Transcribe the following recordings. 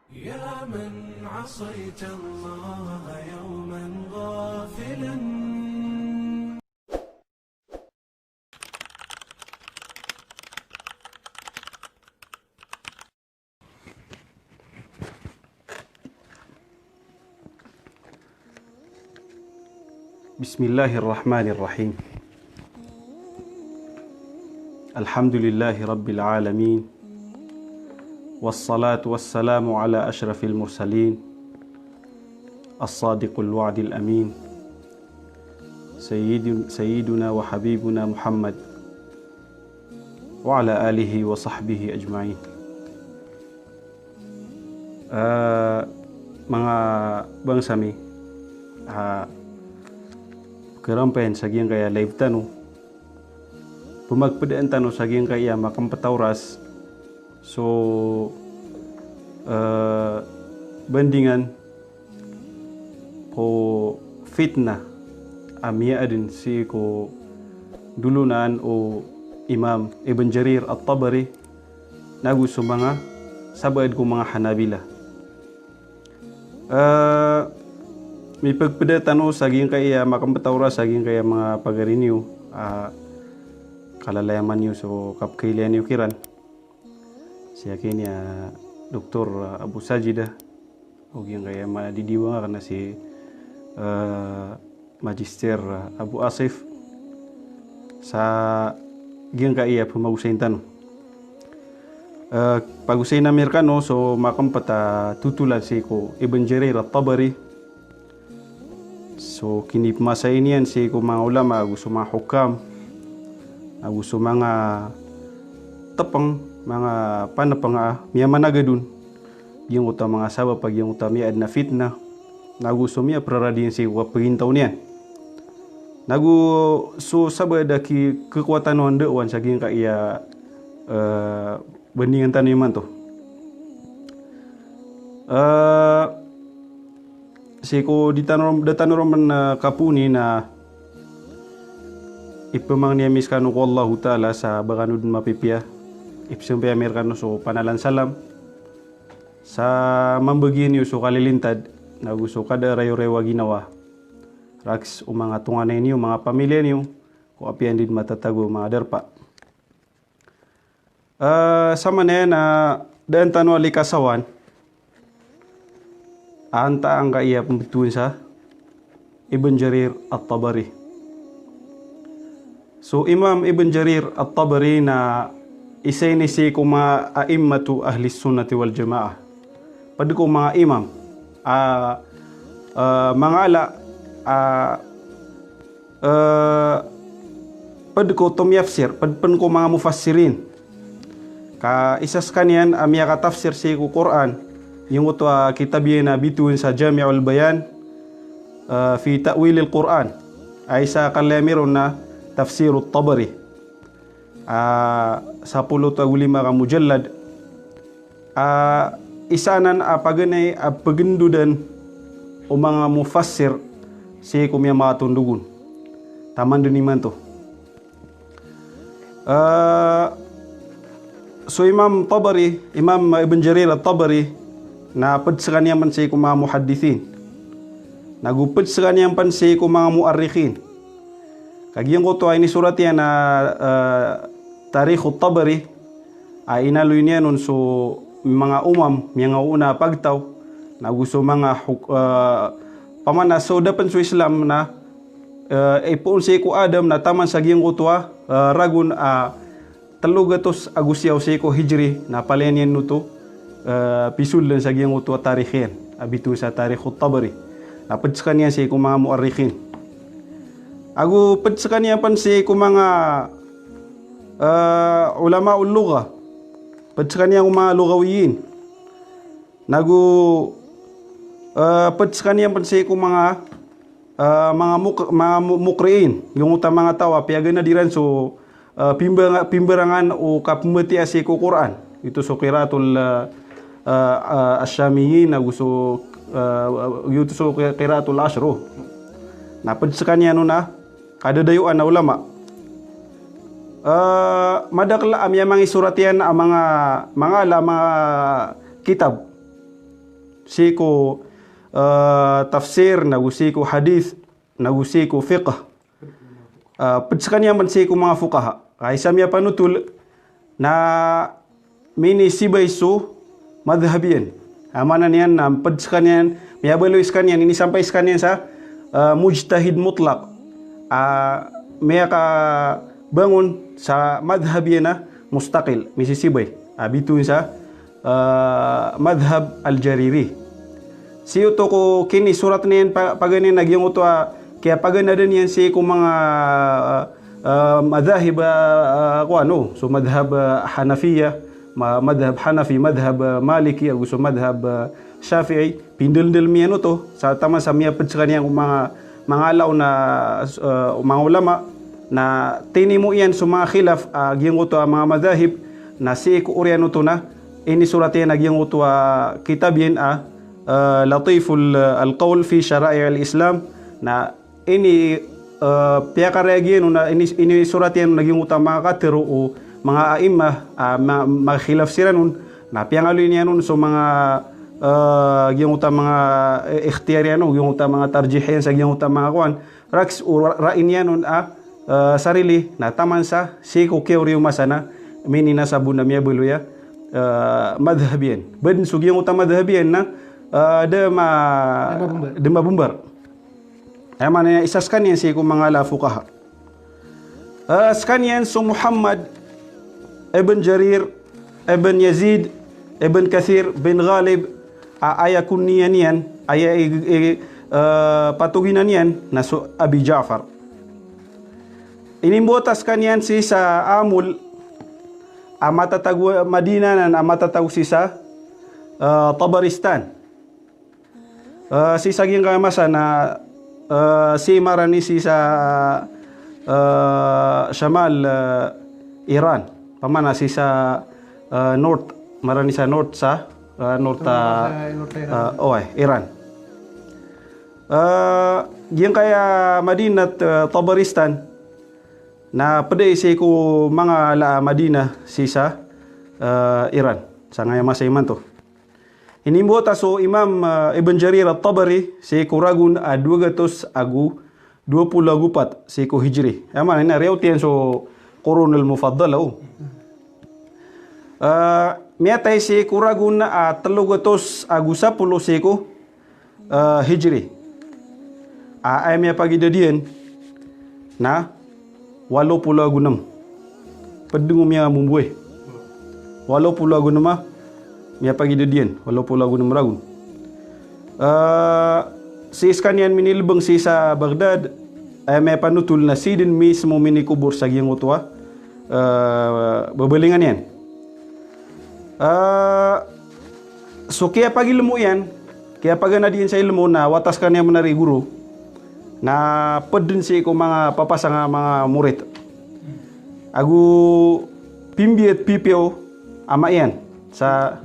يا من عصيت الله يوما غافلا. بسم الله الرحمن الرحيم. الحمد لله رب العالمين، والصلاة والسلام على أشرف المرسلين الصادق الوعد الأمين سيدنا وحبيبنا محمد وعلى آله وصحبه أجمعين. Mga bangsami, kerampen sagiang kaya live tanu pumagpadaan tanu sagiang kaya makampatauras so bandingan ko fitnah amia adin si ko dulunan o Imam Ibn Jarir At-Tabari nagu so mga sabad ko mga Hanabila. May pagpadatan o saging kaya makampatawra saging kaya mga pagarinyo kalalayaman niyo so kapkailian niyo kiran siya kini Dr. Abu Sajida o yung kaya madidiwa nga kana si Magister Abu Asif sa giyang kaya pumagusayin tanong pag-usay na Amerikano so makampata tutulan si ko Ibn Jarir At-Tabari. So kini masa ini yan si ko mga ulama gusto mga hukam gusto mga tapang mga panapang miyaman agadun yung uta mga sabab pag yung uta miad na fitna gusto miya praradin si ko pagintaw niyan so sabada ki kekuatan wanda wan saging ka iya bandingan taniman to siko datanorom na kapuni na ipamang niyamis kanu ko Allah Ta'ala sa bakanud mapipia ipsumpi Amerikano so panalan salam sa mambagin yu so kalilintad na gusto kada rayo-rewa ginawa raks o mga tunganay niyo mga pamilya niyo ko apian din matatago mga darpa sama na yan daan tanong alikasawan anta ang kaya pembetulun sa Ibn Jarir At-Tabari. So Imam Ibn Jarir At-Tabari na isa ni si kuma a'immatu ahli sunnati wal jamaah. Pwede ko mga imam mga ala pwede ko tumyafsir pwede ko mga mufassirin ka isas kanyan amya ka tafsir si ko Quran yung ito kitab yan na bituin sa Jami'ul Bayan fi Ta'wil al-Quran ay sa kalamiron na Tafsirut Tabari sa 15 ka mujallad isanan paganay pagendudan o mga mufassir si kumya mga tundugun taman dun iman to so Imam Ibn Jarir At-Tabari napad sa kaniyang pansay ko mga muhaddithin nagupad sa kaniyang pansay ko mga muarrikhin kagiyang ko to ay ni surat yan na Tarikh At-Tabari ay inaloy niya nun so mga umam mga una pagtaw na gusto mga pamana so dapan sa Islam na ipuun sa ko Adam na taman sa giyang ko to ragun 300 Agusyaw sa ko Hijri na palenian nuto pisulan sa giyang utwa tarikhin abitu sa Tarikh At-Tabari napad sa kanya si mga muarrikhin agu pad sa kanya pan si mga ulama ul-lugha pad sa kanya mga lugawiyin pad sa kanya pan si mga mukriin yung uta mga tawa piyagan na diran so pimberangan o kapumati si ko Quran itu so qiraatul asyamiyin na gusto yuto so qiraatul ashro napad sa kanya na kadadayuan na ulama madakla amya mga isuratian ang mga kitab siko tafsir, nagu siko hadith, nagu siko fiqh. Pedskanian man siko mga fuqaha. Kaisa miya panutul na mini sibaisu madhabiyan. Amanan yan na pedskanian miya baluis kanyan ini sampai skanian sa mujtahid mutlak. Miya ka bangun sa madhabiyan na mustaqil, misisibay. Bitun sa madhab al-jariri. Siyo to ko kini surat niyan paganin nagyong uto kaya pagana din yan si ko mga madhahib so madhab Hanafiya, madhab Hanafi, madhab Maliki, so madhab Shafi'i, pindil-dil miyan to sa tama sa miya pedsakan yang mga alaw na mga ulama na tinimo yan sa mga khilaf gyong uto mga madhahib na si ko uriano to na ini surat yan nagyong uto kitab yan Latiful al-Qawl fi Syara'i' al-Islam na ini piyakareagyan na ini surat yan naging utama katero o mga aimah mga khilaf sila nun na piyangaloy niya nun so mga yung utama mga ikhtiyar yan yung utama mga tarjih yan sa yung utama mga kuwan raks o rain yan nun sarili na taman sa siko keoriyo masana minina sa bunamya buluya madhabiyan badin so yung utama madhabiyan na Dema bumbar. Mana isa skanian si ko mga la fuqaha. Skanian so Muhammad ibn Jarir ibn Yazid ibn Kathir bin Ghalib aya kunniyan yan aya patuginan yan na so Abi Ja'far. Inimbotas kanian si sa Amul matatag Madina na matatag si sa Tabaristan. Si saging kamasa na si marani si sa Shamal Iran pamana si sa North marani sa North sa North Iran yung kaya Madinat Tabaristan na pwede si ko mga la Madina si sa Iran sa ngaya masayman to. Inimbota so Imam Ibn Jarir at-Tabari si kuragun 224 si ko Hijri. Yaman ina rewtian so Qurunul Mufaddal miatay si kuragun 310 si ko Hijri. Ay miya pagidadian na 86. Pedungo miya mumbuhay. 86 miya pagidadian walaupun lagu numragun si iskanian minilbang si sa Baghdad ay may panutul na si din mismo minikubur sa giyang utwa babalingan yan so kaya pag ilmo yan kaya pag anadiin sa ilmo na watas kanya manari guru na pedun si ko mga papasa nga mga murit agu pimbiet pipio ama yan sa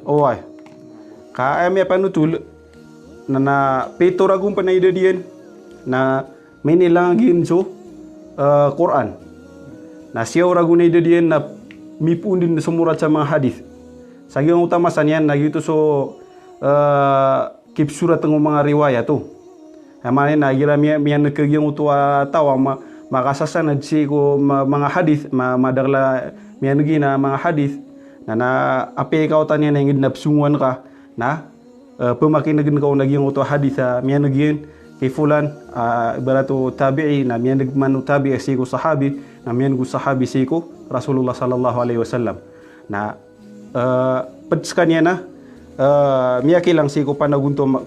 ay ka ay panutul na petoragum panaidadian na minilangin so Quran na siya ragun na idadian na mipundin na sumurat sa mga hadith sa giyong utamasan yan na gito so kipsurat ng mga riwaya to amanin na gira miyan nagkagyong utuwa tawa makasasanad si ko mga hadith madagla miyan na mga hadith na api kau tanya na ingin napsunguan ka na pemakinagin kau naging uto hadith miyan naging kay fulan barato tabi'i na miyan nagmanu tabi'i si ko sahabi na miyan ko sahabi si ko Rasulullah sallallahu alaihi wasallam na pedskan niya na miyaki lang si ko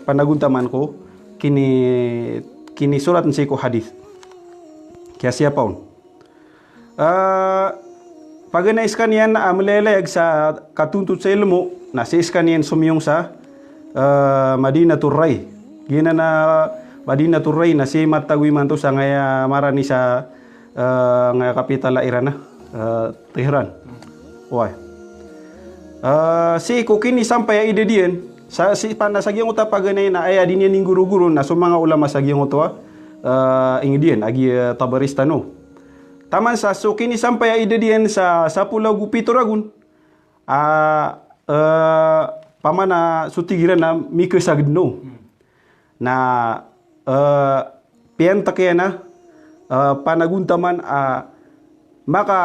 panaguntaman ko kini surat si ko hadith kaya siya paun pag naiskan yan maleleg sa katuntut sa ilmo na si iskan yan sumiyong sa Madinatul Ray gina na Madinatul Ray na si matagwi man to sa ngaya marani sa ngaya kapital la Iran Tehran si kukini sampai idedian sa si panasagyang uta paganay na ay adin yan guru-guru na so mga ulama sagyang uta ingedian agi Tabaristano taman sa so kini sampai idedian sa Pulau Gupito ragun pamana sutigiran na mikesagno na pian takena panaguntaman maka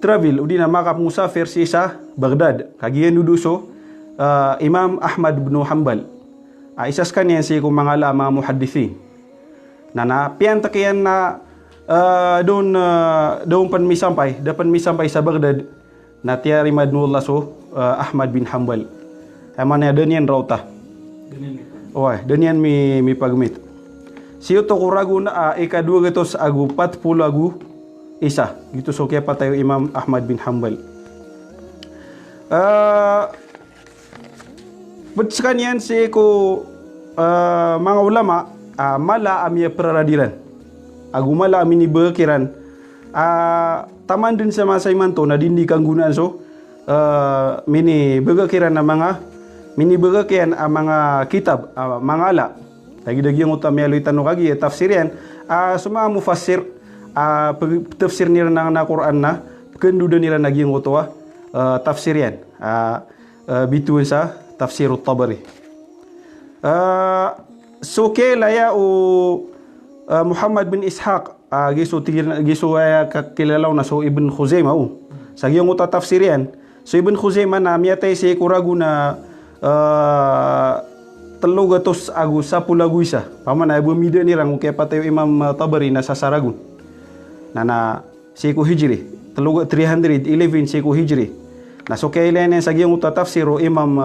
travel udina maka musafir si sa Baghdad kagian duduso Imam Ahmad bin Hanbal isas kanian si kung mga lama muhaddithin na pian takian na doon pan misampay sa Baghdad na tiari madnullah so Ahmad bin Hanbal amana danian rauta danian mi pagmit siyo to kurago na ikadua gatos agu 40 agu isa gitu so kaya patayo Imam Ahmad bin Hanbal sekanian si ko mga ulama mala amya peradiran agu mala amini berkiran taman din sa masa iman to na dindi kang gunaan so mini berkiran na mga mga kitab mga ala dagi-dagi ang utami aloy tanong kagi tafsir yan suma mufassir tafsir nila na Quran na kenduda nila naging utwa tafsir yan bituin sa tafsir Tabari so kelaya Muhammad bin Ishaq giso kakilalaw na so Ibn Khuzaimah sa giyong uta tafsir yan so Ibn Khuzaimah na miyatay si kurago na 300 agu 10 agu isa pamana bumida ni rang kaya patayo Imam Tabari na sa Saragun na Seku Hijri 311 Seku Hijri na so kailan sa giyong uta tafsir Imam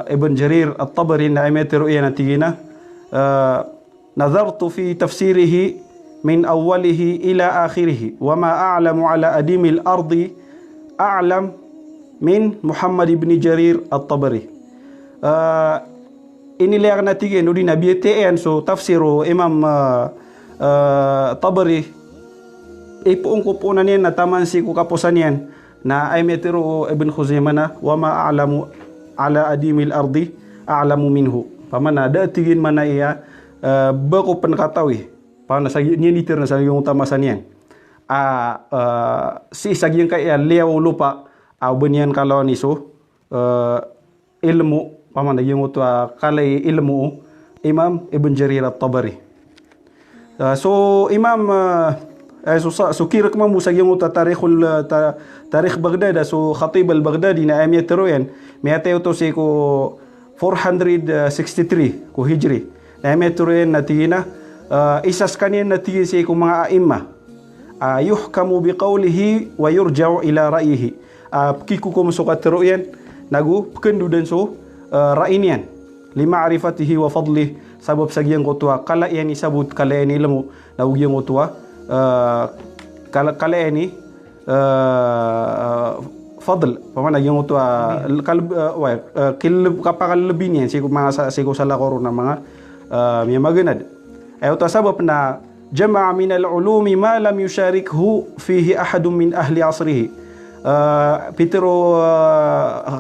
Ibn Jarir At-Tabari na imetero yan natigina nazartu fi tafsirihi min awwalihi ila akhirih wa ma a'lamu ala adimil ardi a'lam min Muhammad ibn Jarir At-Tabari inilah na tige no din abiyeten so tafsiro Imam Tabari ipuong kupunan yan na taman si kukapusan yan na ay metero Ibn Khuzaimah na wa ma a'lamu ala adimil ardi a'lamu minhu pamana datigin mana iya bako pankatawi pana sa nilitir na sa yung tamasan yan si sagyang kaya liyaw lupa banian kalau ni so ilmu pamana yung utwa kalay ilmu Imam Ibn Jarir At-Tabari so Imam so kira kama mo sa yung utwa tarikh Baghdad so Khatib al-Baghdadi na amya teroyan may atayo to si ko 463 ko Hijri na amya teroyan na tigina isas kanyan na tigin si ko mga aimma yuhkamu biqawlihi wa yurja'u ila ra'yihi kiku ko musukat teroyan nagu kendudan so ra'inian lima'rifatihi wa fadlih sabab sagyang kutwa kala yan isabut kala yan ilmu na ugyang kutwa kala yan fadl pamana yung kutwa kapakal lebih niyan siku sa lakoro na mga maganad ay ito sabab na jama'a min al-ulumi ma lam yusharikhu fihi ahadun min ahli asrihi Petro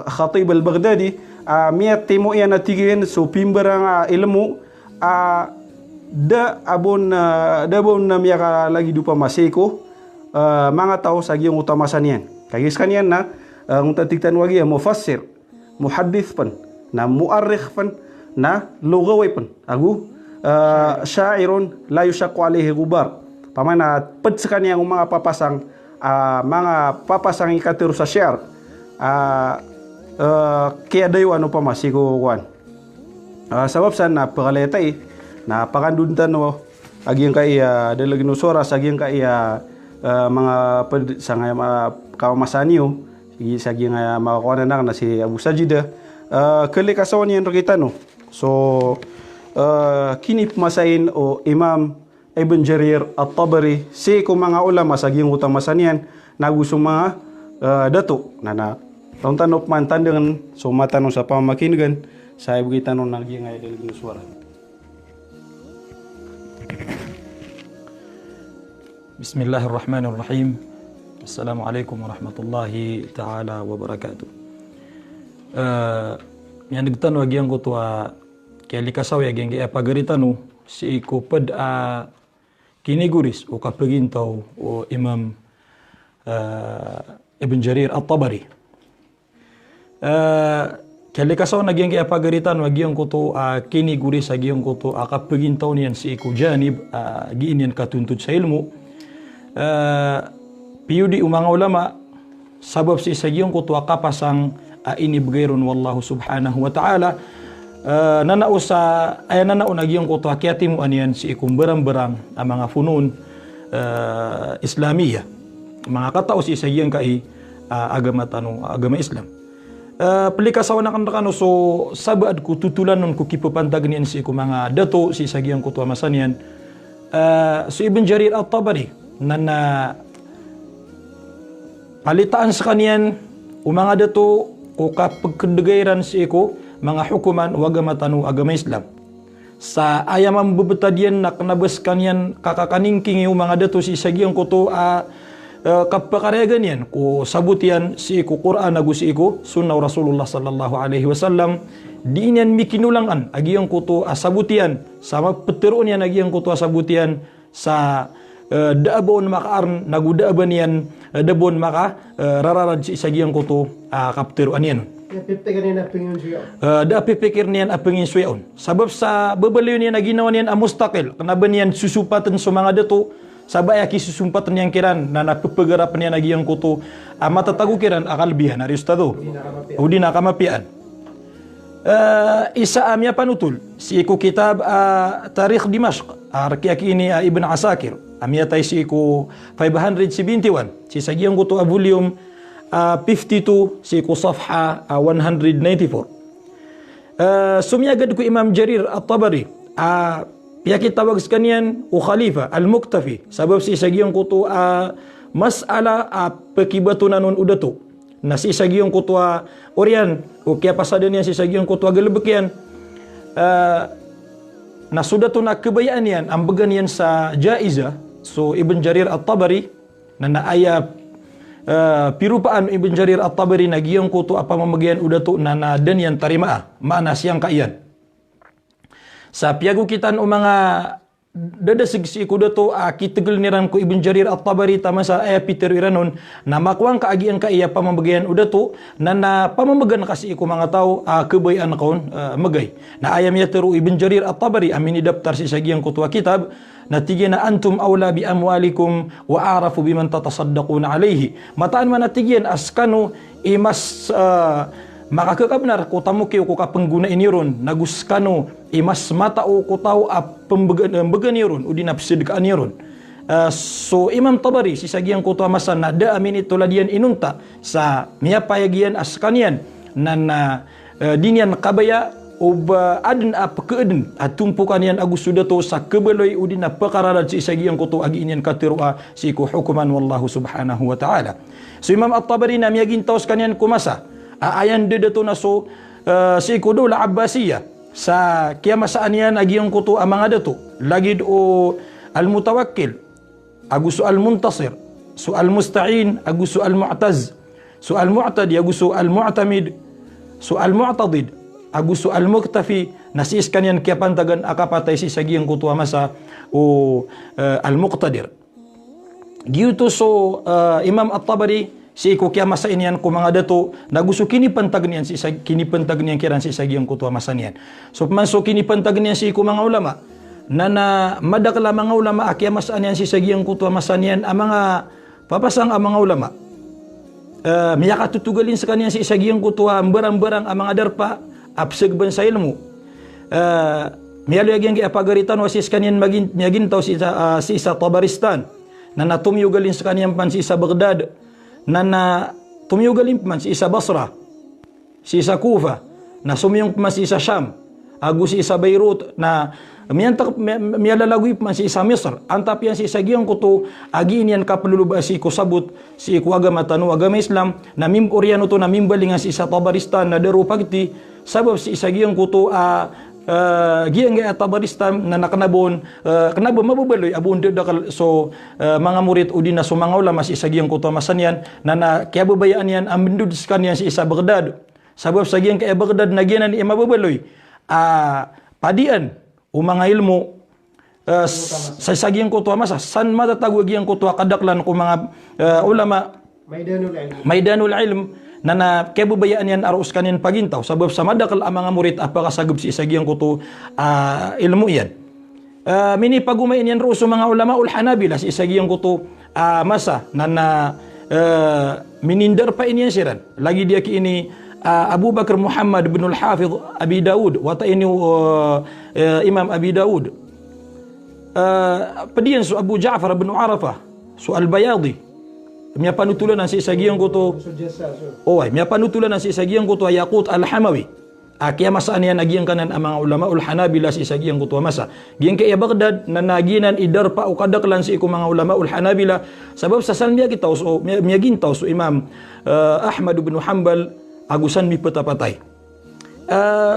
Khatib al-Baghdadi miyat timo yan natigin so pimbarang ilmu da abon na miyaka lagi dupa masiko mga tao sa giyong utamasan yan kagis kanyan na utatigtan wagi mufassir muhaddith pan na muarrikh pan na lugaway pan agu syairun la yushaqu alayhi gubar pamana ped sa kanyang mga papasang ikatiro sa syair kaya dayo ano pa masiko kuan sabab san na pakaletay na pakanduntan no agyang kay dalagin usora sa agyang kay mga sa kawamasanyo sa agyang makakuha na si Abu Sajida kalikasawan yan rakita no so kinip masain o Imam Ibn Jarir At-Tabari si ko mga ulama sa agyang utamasan yan naguso mga dato na tanop man tandangan so matanong sa pamakingan sa ibu kita nung naging ay dalagin suara. Bismillahirrahmanirrahim. Assalamualaikum warahmatullahi ta'ala wabarakatuh. Yang nagtanong agyang ko tuwa kaya likasaw agyang kaya pagaritano si ikupad kiniguris o kapagintaw o Imam Ibn Jarir At-Tabari. Kali kasaw nagyang kaya pagaritan wagiyang ko to kini guri sa giyang ko to kapagintaw niyan si iku janib giin yan katuntut sa ilmu piyudi umanga ulama sabab si isa giyang ko to kapasang inibgayron wallahu subhanahu wa ta'ala nanao sa ay nanao nagyang ko to kiyati mo aniyan si ikum berang-berang ang mga funun Islamiyah mga katao si isa giyang kai agama Islam pelikasaw na kan so sabad ko tutulan nun ko kipapantag niyan si ko mga dato si sagiang ko tuwa masanian so Ibn Jarir At-Tabari na palitaan sa kaniyan mga dato ko kapagkadagayran si ko mga hukuman o agama Islam sa ayamang bubetadian na kanabas kaniyan kakakaningking yung mga dato si sagiang ko to kapakaregan yan ko sabutian si iku Quran nagu si iku sunnah Rasulullah sallallahu alaihi wasallam di niyan mikinulangan agiyang ko to sabutian sama peteron yan agiyang ko to sabutian sa daabon makaarn nagu daaban yan dabon maka rararad si sagiyang ko to kapteruan yan da pipikir niyan apengin suyaon sabab sa babaliw niyan naginawa niyan mustaqil kanaban niyan susupatan sa mga dato sabay aki susumpatan yang kiran na napapagarapan niya nagiyang kuto matatago kiran akalbihan na ustado o di nakamapian isa amya panutul si iku kitab Tarikh Dimashq arkiaki ini Ibn Asakir amya tay si iku 571 si sagiyang kuto volume 52 si iku safha 194 sumyagad ko Imam Jarir At-Tabari Piyakit tawag sa kanyan o Khalifa Al-Muktafi sabab si isagiyong kuto masala pekibatunan nun udato na si isagiyong kuto orian o kaya pasada niya si isagiyong kuto galabakyan na sudato na kebayaan yan ang bagan yan sa jaiza so Ibn Jarir At-Tabari na naaya pirupaan Ibn Jarir At-Tabari na giyong kuto apamamagayan udato na nadan yan tarimaa maana siyang kaiyan sa piyagukitan o mga dadasig si ikuda to kitagil niran ko Ibn Jarir At-Tabari tama sa Peter Iranon na makuang kaagian ka iya pamamagayan uda to na pamamagan kasi iku mga tao kebayan kaon magay na ayam yatero Ibn Jarir At-Tabari amin idaptar si sagiyang kutwa kitab na tigyan na antum awla bi amwalikum wa arafu biman tatasaddaquna alayhi mataan man natigyan askano imas makakakabnar ko tamuki ko kapengguna iniron naguskano imas matao ko tao pembegan iron udi napsidkaan iron so Imam Tabari si sagiyang ko masan na da amin ituladian inunta sa miyapayagian askanian na dinian kabaya uba adin apkeeden atumpukan yan agus sudato sa kebeloy udi na pakararad si sagiyang ko agi inian katirua si ko hukuman wallahu subhanahu wa ta'ala so Imam At-Tabari na miyagin taos kanyan kumasa ayan dedato na so si Kudula Abbasiyah sa kiyamasaan yan agiyong kuto ang mga dato lagid o Al-Mutawakkil aguso Al-Muntasir so Al-Musta'in aguso Al-Mu'taz so Al-Mu'tadi aguso Al-Mu'tamid so Al-Mu'tadid aguso Al-Muktafi nasis kanyan kiyapantagan akapatay si sagiyong kuto masa o Al-Muqtadir giyuto so Imam At-Tabari si iku kaya masa inian ko mga dato nagusto kinipantag niyan si kinipantag niyan kiran si sagiyang kuto masan niyan so pamanso kinipantag niyan si iku mga ulama na madakla mga ulama kaya masan niyan si sagiyang kuto masan niyan ang mga papasang ang mga ulama miyaka tutugalin sa kaniyan si sagiyang kuto barang-barang ang mga darpa apsegban sa ilmu miyalo yang giapagaritan wasis kaniyan magintaw si isa Tabaristan na natumyugalin sa kaniyan pan si isa Baghdad na tumiyugalin man si isa Basra si isa Kufa na sumiyong man si isa Sham agus si isa Beirut na miyalalagoy man si isa Misr antap yan si isa giyang kuto agi niyan kapaluluba si kusabot si iku agama tanu agama Islam na oriano to na mimbalingan si isa Tabaristan na daro pagti sabab si isa giyang kuto giyang Tabaristan na nakanabon kanabon mabubaloy abon dakal so mga murid udi na so mga ulama si isa giyang kuto masanyan na kaya babayaan yan ang mendudiskan yan si isa Baghdad sabab sa giyang kaya Baghdad na giyanan iya mabubaloy padian o mga ilmu sa sagiyang kuto masa san matatagwa giyang kuto kadaklan ko mga ulama Maidanul Ilm na kebabayaan yan aros kanin pagintaw sabab sa madakal ang mga murid apaka sagub si isagiyan ko to ilmu yan. Mini pagumain yan ro sa mga ulama ul Hanabila si isagiyan ko to masa na minindar pa ini siran. Lagi dia ki ini Abu Bakar Muhammad bin al-Hafidh Abi Daud wata ini Imam Abi Daud. Pedian su Abu Ja'far bin Arafah su Al-Bayadi. Miya panutulan si isagiyan ko to. Miya panutulan si isagiyan ko to Yaqut Al-Hamawi. Kaya masaan yan nagiyan kanan ang mga ulama ul Hanabila si isagiyan ko to masa. Giyan kaya Baghdad na naginan idar pa o kadaklan si iku mga ulama ul Hanabila sabab sa salmiya kita so miya gintaw so Imam Ahmad bin Hanbal agusan mi patapatay.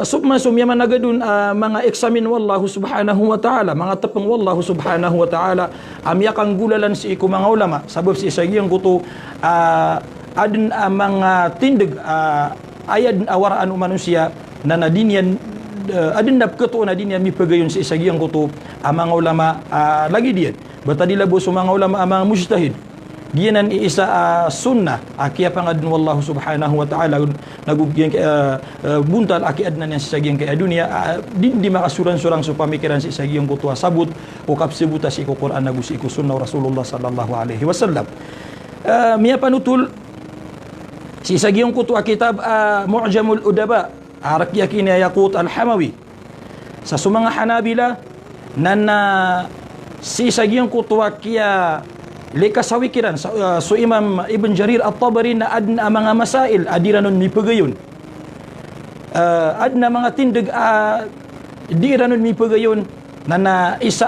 Summa sumya managadun mga eksamin wallahu subhanahu wa ta'ala mga tapang wallahu subhanahu wa ta'ala amya kang gulalan si iku mga ulama sabab si isagiyan ko to adin mga tindig ayad awaraan manusia na nadinyan adin napketo na dinyan mi pagayon si isagiyan ko to mga ulama lagi diyan batadila bo sa mga ulama mga mujtahid giyanan iisa sunnah akiya pangadun wallahu subhanahu wa ta'ala nagugyan buntal aki adnan yang sisagyan kaya dunia di makasuran-surang sa pamikiran si isagiyan ko to sabut o kapsibuta si Quran nagus iku sunnah Rasulullah sallallahu alaihi wasallam. Miya panutul si isagiyan ko to kitab Mu'jamul Udaba arakya kini Yaqut Al-Hamawi sa sumanga Hanabila na si isagiyan ko to kiya lekas sawikiran so Imam Ibn Jarir At-Tabari na adna mga masail adiranon mi pagayon adna mga tindig diranon mi pagayon na isa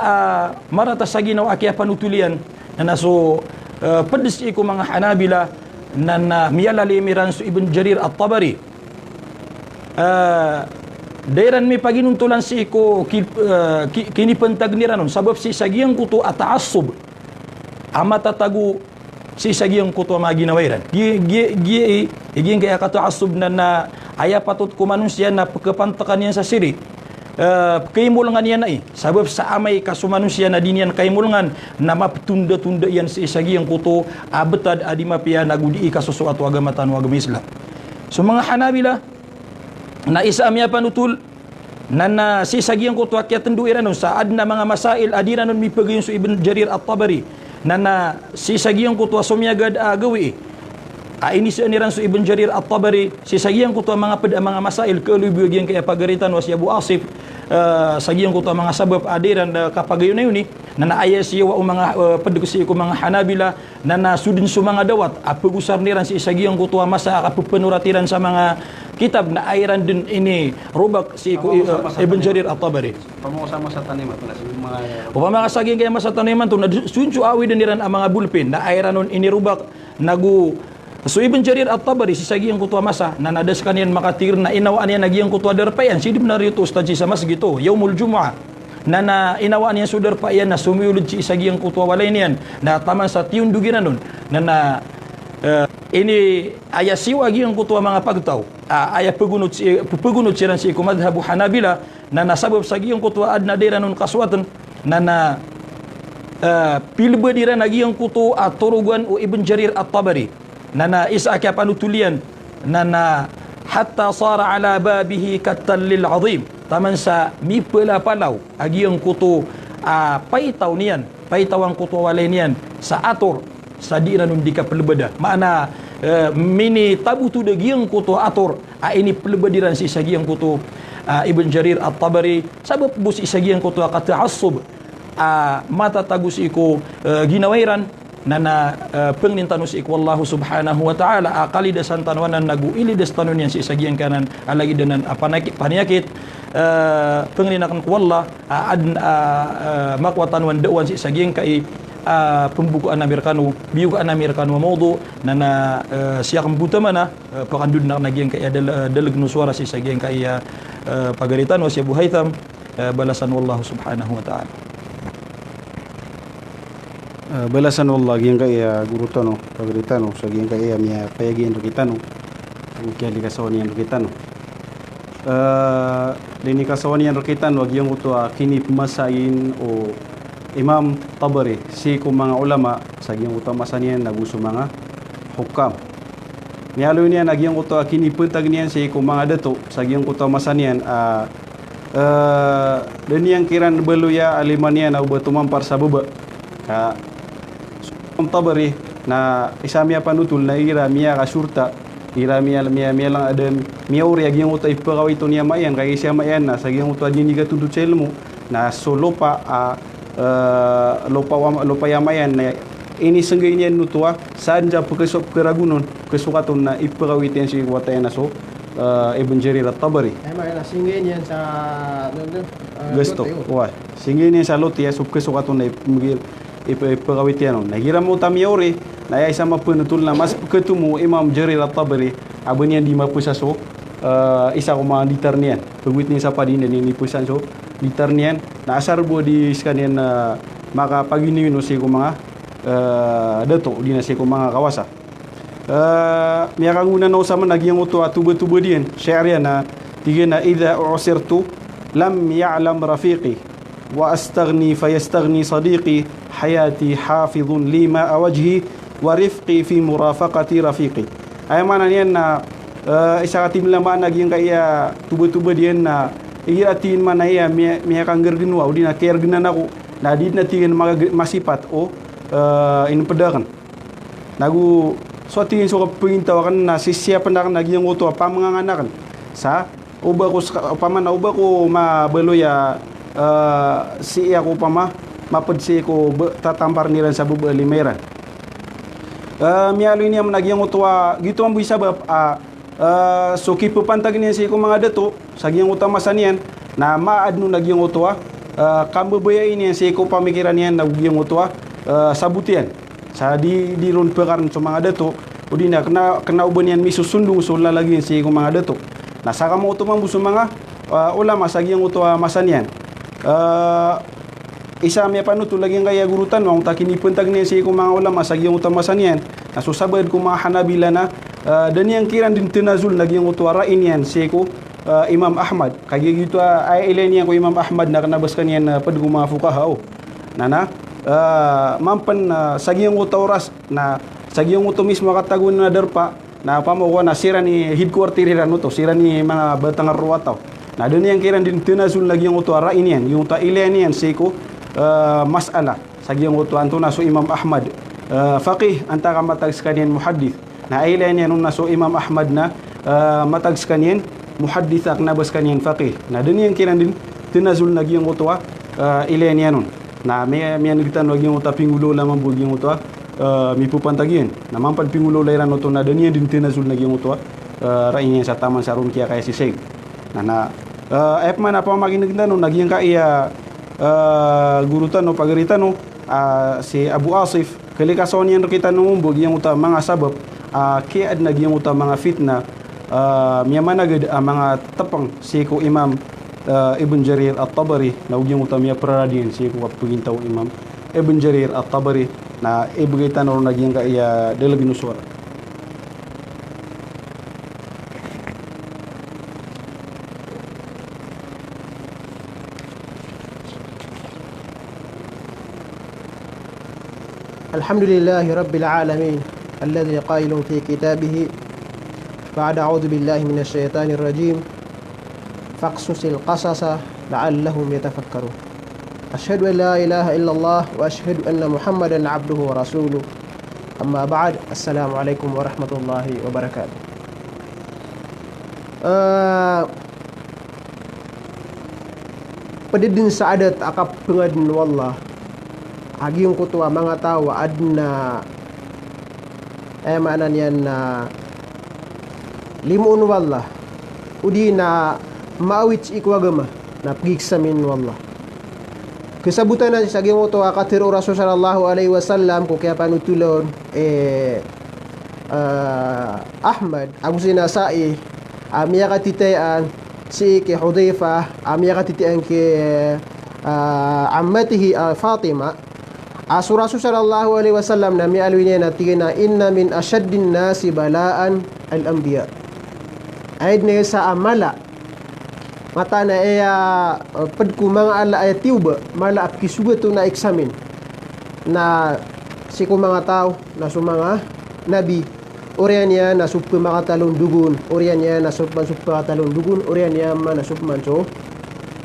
marata sa ginaw akiya panutulian na so pedes iku mga Hanabila na miyalaliimiran so Ibn Jarir At-Tabari dairan mi paginuntulan si iku kinipantag niranon sabab si sagiyang kuto ataassub amatatagu si sagiyang kuto mga ginawairan iging kaya kataasub na aya patut ko manusia na pagkapantakan yan sa siri kaimulungan yan ay sabab sa amay kasumanusia na din yan kaimulungan na maptunda-tunda yan si sagiyang kuto abetad adi mapia nagudi kasusuatu agama tanu agama Islam. So mga Hanabila na isa amya panutul na si sagiyang kuto akya tenduiran sa adna mga masail adiranon mi pagayon so Ibn Jarir At-Tabari na si sagiyang kuto sumyagad gawi ini si aniran so Ibn Jarir At-Tabari si sagiyang kuto mga mga masail kalubyog kaya pagaritan was Abu Asif sagiyang kuto mga sabab adiran kapagayon na yun na naaya siya wa mga padugusi ko mga Hanabila na nasudin sa mga dawat apagusar niran si sagiyang kuto masa kapupenuratiran sa mga kitab na ayran din ini rubak si Ibn Jarir At-Tabari Pamusama sa taniman to na mga upama kasaging kaya sa taniman to na sunsu awi din niran ang mga bulpin na ayranon ini rubak nagu so Ibn Jarir At-Tabari si sagiyang kuto masa na nadas kanian makatir na inawaan niya nagiyang kuto derpayan sidib na rito ustad sa masjid to yaumul jumu'ah na inawaan niya sudar pa yan na sumiulod si sagiyang kuto walay niyan na taman sa tiyun dugiran nun na ini aya siwa giyang kuto mga pagtaw aya pagunot siran si kumadhabu Hanabila na nasabab sa giyang kuto adna diranon kaswatan na pilbadiran nagiyang kuto turugan o Ibn Jarir At-Tabari na isa kaya panutulian na hatta sara ala babihi katallil azim taman sa mipela palaw agiyang kuto paitaw niyan paitaw ang kuto walay niyan sa ator sa di na nun di ka pelebada maana mini tabu tu dagiyang kuto ator ini pelebadiran si sagiyang kuto Ibn Jarir At-Tabari sabab bus isagiyang kuto kataassub mata tagus iku ginawairan na pengnintanus ik wallahu subhanahu wa ta'ala kalidasan tanwanan nagu ilidas tanun yan si isagiyang kanan alagi danan panyakit penglinakan ku wallah makwatan wan dawan si isagiyang kai pembukuan Amerikanu biukaan Amerikanu maudu na siya kambuta mana pakandud na nagyang kai dalag no suara si isagiyang kai pagaritan was Abu Haytham balasan wallahu subhanahu wa ta'ala. Balasan Allah gyang kaya guru tano pagritano sa gyang kaya miya payagin ro kitano kaya di kasawanian ro kitano dini kasawanian ro kitano gyang uto kini pemasain o Imam Tabari si ko mga ulama sa gyang uto masanian naguso mga hukam Mialo niyan nagyang ko to kini pentag niyan si ko mga dato sagyang ko to masanian dan yang kiran beluya alimania na uba tumampar sa baba ka Tabari na isamia panutul na ira mia ka surta ira mia lang adan mia uri agyang uto ipagaw ito niya mayan kay siya mayan na sagyang uto adyan niga tudut sa ilmu na so lopa lopa yamayan na ini senggay niyan nutua saan ja pagkasop karagunon kesukaton na ipagaw ito si watayan na so Ibn Jarir at-Tabari. Emang singgih niyan sa Gusto. Wah, singgih niyan sa lot ya kesukaton na ipagawit yan. Nahiram mo tamiyauri na ay sama penutul na mas ketemu Imam Jarir at-Tabari abon yan di mapusa so isa ko mga litar niyan. Pagwit niya sa padin yan ni pusan so litar niyan na asar bo di skanian makapaginiwin si ko mga dato di na si ko mga kawasa. Miya kanguna na usama nagyang uto at tuba-tuba diyan syariya na tiga na idha usirtu lam ya'lam rafiqi wa astaghni fayastaghni sadiqi hayati hafidhun lima awajhi wa rifqi fi murafaqati rafiqi. Ay mana niyan na isa katim lamaan nagyang kaya tuba-tuba diyan na iatin mana iya miya kangger ginwa udi na care ginan ako na di na tingin masipat o inpedakan nagu so tingin so kapintawakan na sisiyapan na nagyang uto pamanganganakan sa uba ko paman na uba ko mabeloya si ako pama mapadsi ko tatampar niran sa buba limeran mialo ini am nagyang uto gitu ang bisa bab so kipupantag niya si ko mga dato sagyang utama sanian na maadno nagyang uto kambabaya ini si ko pamikiran niyan nagyang uto sabutian sa di ron pekaran sa mga dato udi na kena uban yan misusundung so lalagyan si ko mga dato na saka mo uto mambuso mga ulama sagyang uto masanian isa miya panuto lagyan kaya gurutan wang takinipentag niya si ko mga ulama sagyang uto masanian na susabad ko mga Hanabila na dan yang kiran din tinazul nagyang uto rain yan si ko Imam Ahmad kaya gitu ay ilan yan ko Imam Ahmad na kanabaskan yan padgo mga fukaha na mampan sagyang uto oras na sagyang uto mismo katagun na derpa na pamawa na sira ni headquarter ran uto sira ni mga batangar ruwataw na doon yang kiran din tinazul nagyang uto rain yan yung ta ilan yan si ko mas'ala sagyang uto anto na so Imam Ahmad faqih anta ka matagskan yan muhaddith na ilan yan na so Imam Ahmad na matagskan yan muhaddith ak nabaskan yan faqih na doon yang kiran din tinazul nagyang uto ilan yan na may nagtan wag yung uta pingulo lamang bug yung uto mi pupantagin na mampan pingulo lairan uto na daniya din tinazul nagyang uto rain sa taman sa rumkia kaya si Sheikh na man apa maginagtan no nagyang kaya gurutan no pagaritan no si Abu Asif kalikason yan kita no bug yung uta mga sabab kiad nagyang uta mga fitna miya managad mga tapang si ko Imam Ibn Jarir at-Tabari na ugyang utamiya paradian si ko pagintaw Imam Ibn Jarir at-Tabari na ibigaitan ron nagyang kaya dalag nuswar. Alhamdulillahi Rabbil Alamin alladhi qailun fi kitabih ba'da a'udhu billahi minasy syaithanir rajim faqsusil qasasa la'allahum yatafakkarun. Asyhadu an la ilaha illallah wa asyhadu anna Muhammadan abduhu wa rasuluh. Amma ba'd. Assalamualaikum warahmatullahi wabarakatuh. Padidin saadat akap pengadin wallah aging kutua mga tawa adna maanan yan na limun wallah udi na maawit ikwagama na pagiksamin wallah kesabutan na sa aging kutua katiro Rasul sallallahu alaihi wasallam ko kaya panutulon Ahmad Abu Sinasai amiya katitayan si ke Hudhaifa amiya katitayan ke ammatihi Fatima Rasul sallallahu alaihi wasallam na mialwini na tigina inna min ashaddin nasi balaan al-anbiya aid ne sa amala mata na padku mga ala ay tiuba mala apkisuga to na examine na si ko mga tao na so mga nabi Orianya na suppa makatalon dugun. Orianya na suppa katalon dugun. Orianya na suppa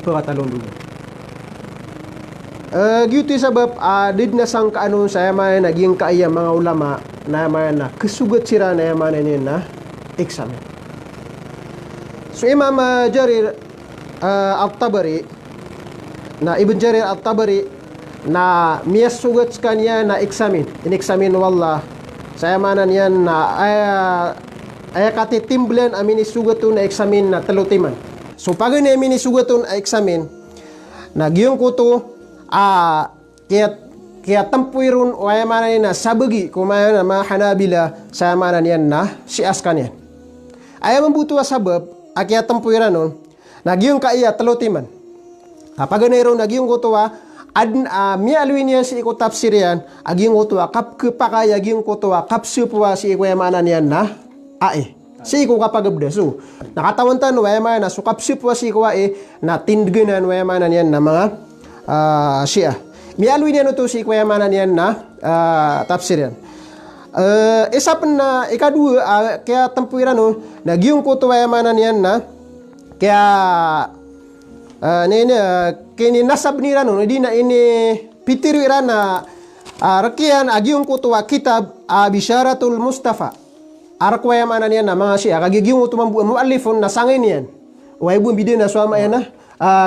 katalon dugun. Gitu sebab did na sang kaano saya may naging kaaya mga ulama na may na kesugat sira na yaman na examen. So Imam Jarir At-Tabari na Ibn Jarir At-Tabari na miyas sugat kanya na examen. In-examen wallah saya manan yan na ay katitimblan amin isugatun na examen na talutiman. So pag namin isugatun na examen na giyong ko to kaya tampuirun o ay manan na sabagi kumayan na mga Hanabila saya manan yan na siaskan yan. Ay mambuto sabab kaya tampuiran nun na giyong kaya talutiman. Pag nairo na giyong ko to mi alwin yan si iko tafsir yan aging ko to kap kepakaya aging ko to kap supwa si iko yamanan yan na si iko kapagabda. So nakatawan tan wayama na sukap supwa si iko na tindgenan wayamanan yan na mga Shia. Mi alwin yan to si iko yamanan yan na tafsir yan. Isa pa na ikadua kaya tampuiran no nagyong ko to wayamanan yan na kaya kini nasab ni rano di na ini pitiru irana rakian agiung kutua kitab Bisharatul Mustafa arakwa yamanan yan na mga siya kagigiung utumang muallifun na sangin yan way bum bida na suama yan na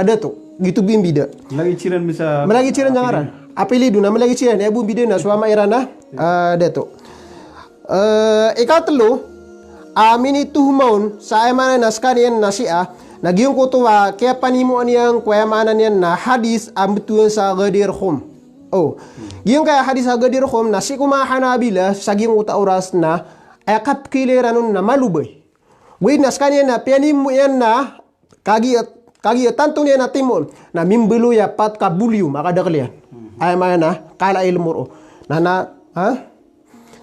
dato gitu bim bida Malagi ciran bisa malagi ciran jangaran apelido na malagi ciran ya bum bida na suama irana dato ikatlo amini tuhmaun sa yamanan na skanian na siya nagyong ko to kaya panimo niyang kuyamanan yan na hadis ambetuan sa Ghadir Khum. Giyong kaya hadis sa Ghadir Khum na si kuma Hanabila sa giyong uta oras na kap kileranon na malubay. Wait na skanya na pianimo yan na kagi tanto niya na timon na mimbelo ya pat kabulyo makadaklian. Ay man na kala ilmuro.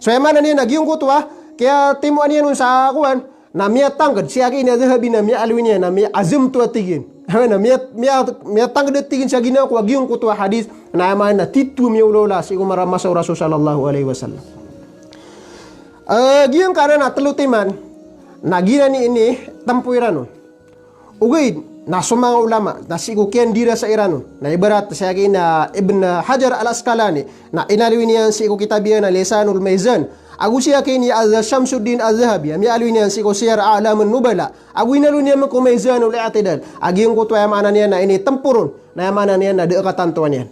So ay man niya nagyong ko to kaya timo niya nun sa kuwan na miya tanggad siya kina zahabi na miya alwinya na miya azum tu atigin na miya tanggad atigin siya gina ko agyong ko to hadis na yaman na titu miya ulola si kumara masa Rasul sallallahu alaihi wasallam giyong kana na telutiman na gina ni ini tampuirano ugay na sumanga ulama na sikukian dira sa Irano na ibarat siya kina Ibn Hajar al-Asqalani na inalwin yan si kitabiyan na Lisanul Mizan. Aku siya kini Syamsuddin Az-Zahabi mi alwin yan si ko Siyar A'lamun Nubala aku inalwin yan ko Mizanul I'tidal agi yung kuto yamanan yan na ini tempurun na yamanan yan na deekatan tuan yan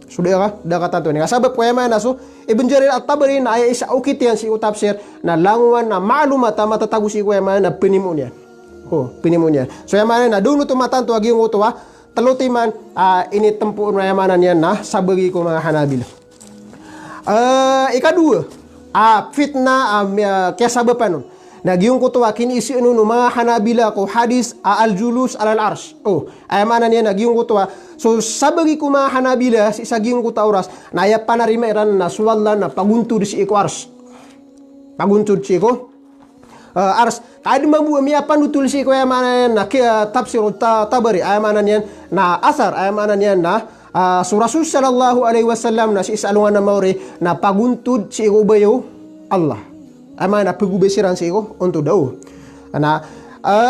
sudah ka deekatan tuan yan sabab ko yamanan so Ibn Jarir At-Tabari na ay isa ukit yan si utafsir na languan na malumat matatago si ko yamanan na penimun yan penimun yan so yamanan na doon tumatan to agi yung kuto talutiman ini tempurun na yamanan yan na sabagi ko mga Hanabila ikadua fitna kaya sababan nun nagyong ko to kini isi ano mga Hanabila ko hadis al-julus alal arsh ay manan yan nagyong ko to so sabagi ko mga Hanabila si saging ko tauras na ya panarima iran na suwalla na paguntud si iko arsh paguntud si iko arsh kadi mabu miya panutul si iko ay manan na kaya tafsir Tabari ay manan yan na asar ay manan yan na so Rasul sallallahu alaihi wasallam na si isalungan na mauri na paguntud si iko bayo Allah ama na pagubesiran si iko untuk daw na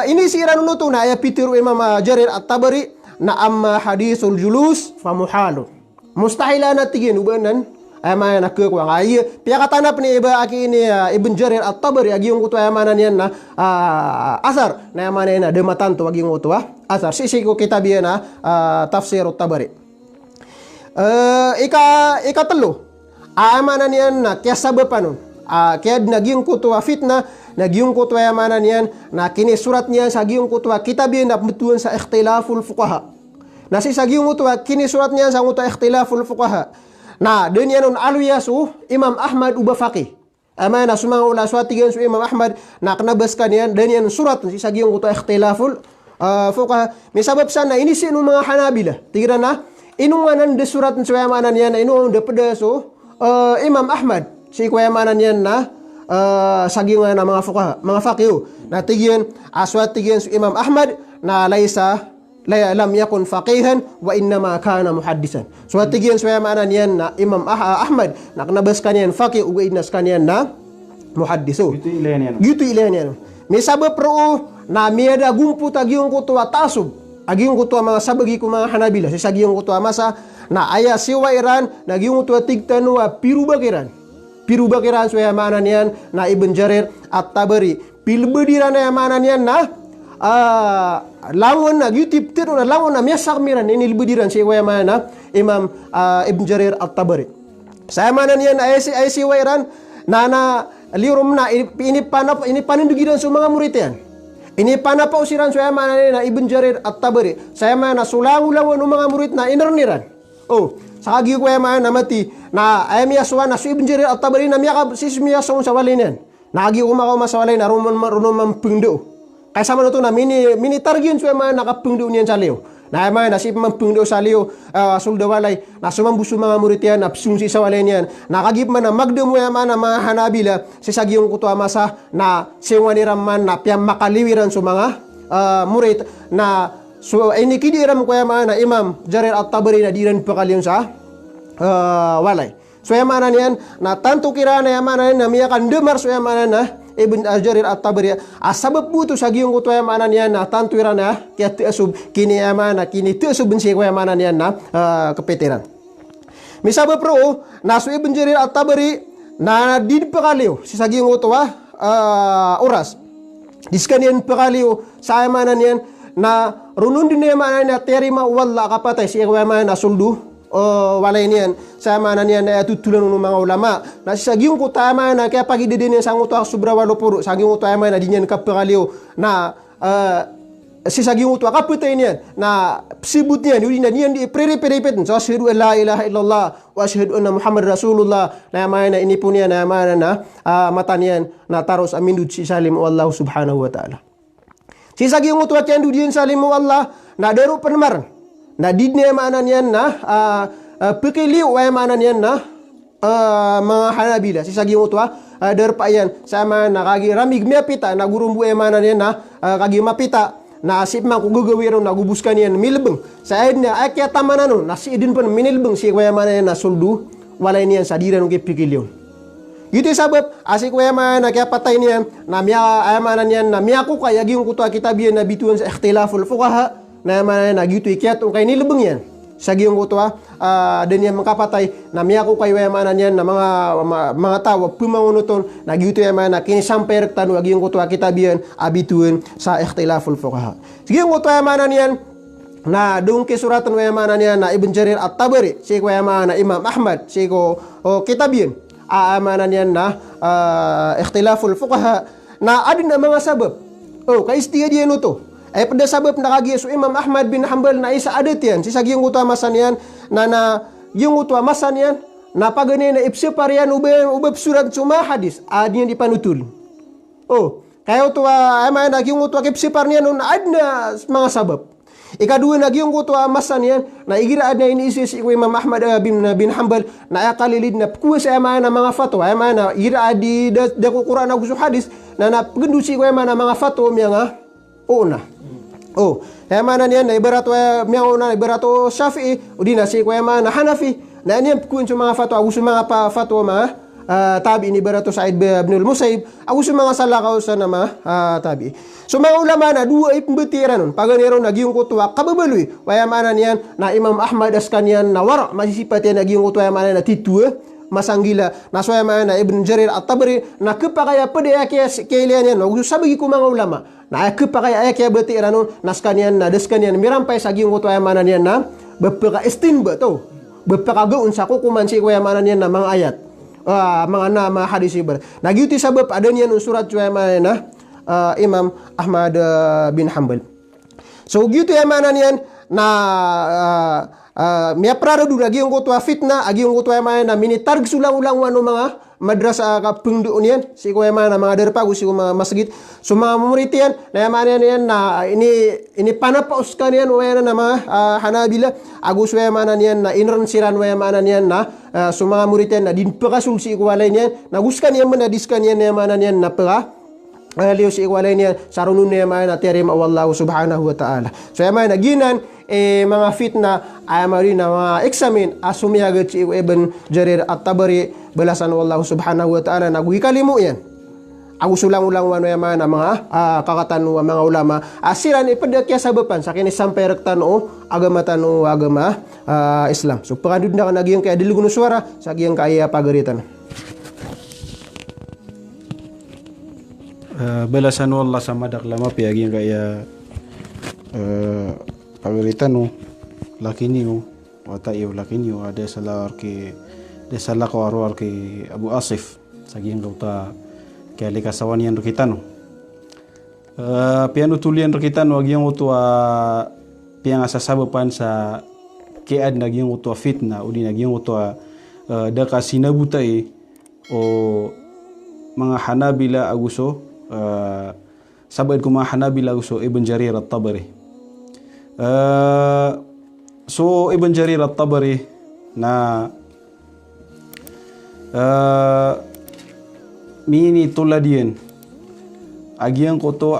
ini si iran nuto na ya pitiru Imam Jarir At-Tabari na amma hadisul julus famuhalu mustahila na tigin ubanan ama na ko ay piyakatanap ni iba aki ini Ibn Jarir At-Tabari agi yung kuto amanan yan na asar na amanan na dematan to agi yung kuto asar sisi ko kitabiya na tafsir At-Tabari ikatlo amanan yan na kaya sababan nun kaya nagyong kutwa fitna nagyong kutwa amanan yan na kini surat niya sa gyong kutwa kitabiyan na betuan sa ikhtilaful fuqaha na si sa gyong kutwa kini surat niya sa kutwa ikhtilaful fuqaha na den yan nun aluyasu Imam Ahmad uba faqih amana sumang ula swatigan su Imam Ahmad na kanabaskan yan den yan surat si sa gyong kutwa ikhtilaful fuqaha may sabab sana ini si mga Hanabila tigira na inunganan de surat ng suwayamanan yan na inungan de pedaso Imam Ahmad si kuwayamanan yan na sagingan na mga fuqaha mga faqih na tigyan aswat tigyan si Imam Ahmad na lam yakun faqihan wa innama kana muhaddisan so tigyan suwayamanan yan na Imam Ahmad na kanabaskan yan faqih uga inas kanyan na muhaddis. Itu ilayan yan. Gitu ilayan. May sabab pro na miyada gumpu tagiyong kutua tasub. Agiyong kutua mga sabagi ko mga Hanabila. Si sagiyong kutua masa na aya siwa iran nagiyong kutua tigtanua piru bakiran. Piru bakiran suya mana niyan na Ibn Jarir At-Tabari. Pilbediran na mana niyan na lawan na YouTube tiro na lawan na miyasak miran ini libediran si waya mana Imam Ibn Jarir At-Tabari. Saya mana niyan ay siwa iran na lirum na ini panindugiran sa mga murid yan. Ini panapausiran saya mana na Ibn Jarir At-Tabari. Saya mana sulang-ulang ng mga murid na inarniran. Oh, sa kagi ko mana mati na ay miyaswa na si Ibn Jarir At-Tabari na miyakab sis miyasong sa walin yan. Nagi umakaw masawalay na rumon pungdo. Kaya sama na na mini targin saya mana nakapungdo niyan sa liyo. Na ay na si mampungdo sa liyo suldawalay na sumambuso mga murid yan na psungsi sa walay niyan. Nakagip man na magdemo yan man na mga Hanabila si sagiyong kutua masa na siwaniram man na piyang makaliwiran sa mga murid na so ini kidiram ko yan man na Imam Jarir At-Tabari na diran pakaliyon sa walay. So yan man niyan na tanto kirana yan man na miyakan demar so yan man na Ibn Jarir At-Tabari asabab buto sa giyong kuto yan manan yan na tanto irana kaya tiasub kini amana kini tiasub bensi ko yan manan yan na kapetiran. Misabab pro na so Ibn Jarir At-Tabari na din pakaliw si sa giyong kuto oras diskanian pakaliw sa manan yan na runun din yan manan na terima wala kapatay si ko yan manan na suldu walay niyan sa mana niyan na tutulan ng mga ulama na sa giyong ko tama na kaya pagididin niyan sa nguto subra walo puro sa giyong ko tama na dinyan kapagaliw na si sa giyong ko kaputay niyan na sibut niyan yun na niyan di prerepet so asyhadu an la ilaha illallah wa asyhadu anna muhammad rasulullah na mana ini pun niyan na mana na mata niyan na taros amindud si salim wallahu subhanahu wa ta'ala si sa giyong ko tiyan dudiyan salim wallah na daro penmar na didnya mana niyan na pekeliw ay mana niyan na mga Hanabila si sagi utwa derpayan sama na kagi ramig miapita na gurumbu ay mana niyan na kagi mapita na asip man kugugawiro na gubuskan niyan milbeng sa edna ay kaya tamanan no na si edin pun minilbeng si kaya mana niyan na suldu walay niyan sa diran ng pekeliw. Gitu sabab asik kaya mana kaya patay niyan na miya ay mana niyan na miya ko kaya giyong kutwa kitabiyan na bituan sa ikhtilaful fuqaha na mana na gitu ikyat kay nilebeng yan sa giyong kutwa dan yan makapatay na miya ko kayo mana yan na mga tao pumangunuton na gitu yan mana kini sampai rektanu giyong kutwa kitabiyan abituan sa ikhtilaful fuqaha giyong kutwa mana yan na dung kesuratan wa mana yan na Ibn Jarir At-Tabari si ko mana Imam Ahmad si ko kitabiyan amanan yan na ikhtilaful fuqaha na adin na mga sabab kaistiya diyan to ay pada sabab nakagi so Imam Ahmad bin Hanbal na isa adat yan si sagiyong utwa masan yan na yung utwa masan yan na pagani na ipsipar yan ubab surat suma hadis adyan ipanutul kaya utwa ay may nagyong utwa ipsipar niyan nun adna mga sabab ikadua nagyong utwa masan yan na igira adna iniisi si Imam Ahmad bin Hanbal na akalilid na kuwa sa ay na mga fatwa ay may na igira adi dako Quran na gusto hadis na pagendusi ko ay mga fatwa miya nga una mana niyan na ibarat miyaw na ibarat Shafi'i udi na si kuya mana Hanafi na niyan kun sa mga fatwa uso mga fatwa mga tabi ni ibarat Sa'id bin al-Musayyib uso mga salakaw sa nama tabi so mga ulama na dua ipembetiran nun paganero nagyong kutwa kababaloy waya mana niyan na Imam Ahmad askanyan na wara masisipat yan nagyong kutwa mana na titua masanggila na so mana Ibn Jarir At-Tabari na kepakaya pada kaya kailan yan uso sabagi ko mga ulama na kepakaya kaya betiran nun naskanian na deskanian mirampay sa giyong kutwa mana niyan na bepaka istinba to bepaka gaun sa kukuman si kuya mana niyan na mga ayat mga hadis ibar nagyuti sabab ada niyan surat kuya mana na Imam Ahmad bin Hanbal so gitu ya mana niyan na miya praradu lagi yung kutwa fitna agi yung kutwa mana na minitarg sulang-ulang wano mga madrasa ka pengdu niyan si kuya mana mga derpagu si mga masjid so mga mumuritian na mana niyan na ini panapaus kanian waya na mga Hanabila agus waya mana niyan na inran siran waya mana niyan na so mga muritian na din pakasul si kuwalay niyan naguskan niyan manadiskan niyan na mana niyan na pera liyo si ikwalay niya sarunun niya mana terima wallahu subhanahu wa ta'ala so yaman naginan mga fitna ay rin na mga eksamin asumiyagat si Ibn Jarir At-Tabari balasan wallahu subhanahu wa ta'ala nagwikalimu yan Agus ulang-ulang wano yaman ang mga kakatanu ang mga ulama. Asiran ipadakya sabapan sa kini sampai rektano agama tanu agama Islam. So pakadud na kanagiyang kaya dilugun suara sa giyang kaya pagaritan. Balasan Allah sama dak lama piagi kaya pagalitan no laki ni no wata iyo laki ni ada salah ke de salah ko arwar ke Abu Asif saging dauta kaya kasawan yan kita no piano tulian kita no agyang utua piang asasabapan sa kead nagyang utua fitna udi nagyang utua daka sinabutai o mga Hanabila aguso sabad ko mga Hanabila aguso Ibn Jarir at-Tabari so Ibn Jarir at-Tabari na mini tuladian agyang ko to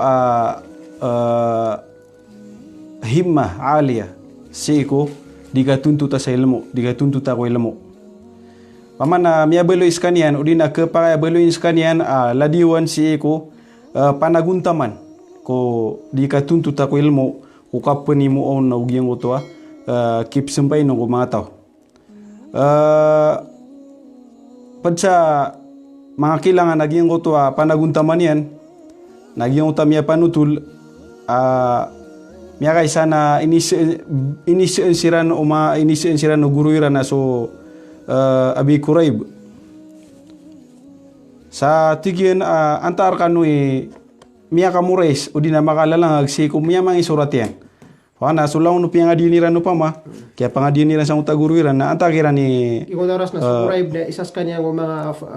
himmah alia siko digatuntuta sa ilmu digatuntuta ko ilmu pamana miabelo iskanian udina ke para belo iskanian ladiwan siko panaguntaman ko digatuntuta ko ilmu ko kapani mo on na ugyang ko to keep sampay no ko mga tao padsa mga kilangan naging ko to panaguntaman yan naging utam ya panutul miya kay sana inisian siran no guru iran na so Abi Quraib sa tigyan antar kanui miya kamures udina makalalang agsiko miya mga isurat yan na sulaw no piyang adiniran no pa ma kaya pangadiniran sa uta guru iran na antakiran ni Ikaw daras na sa Quraib na isas kanya ng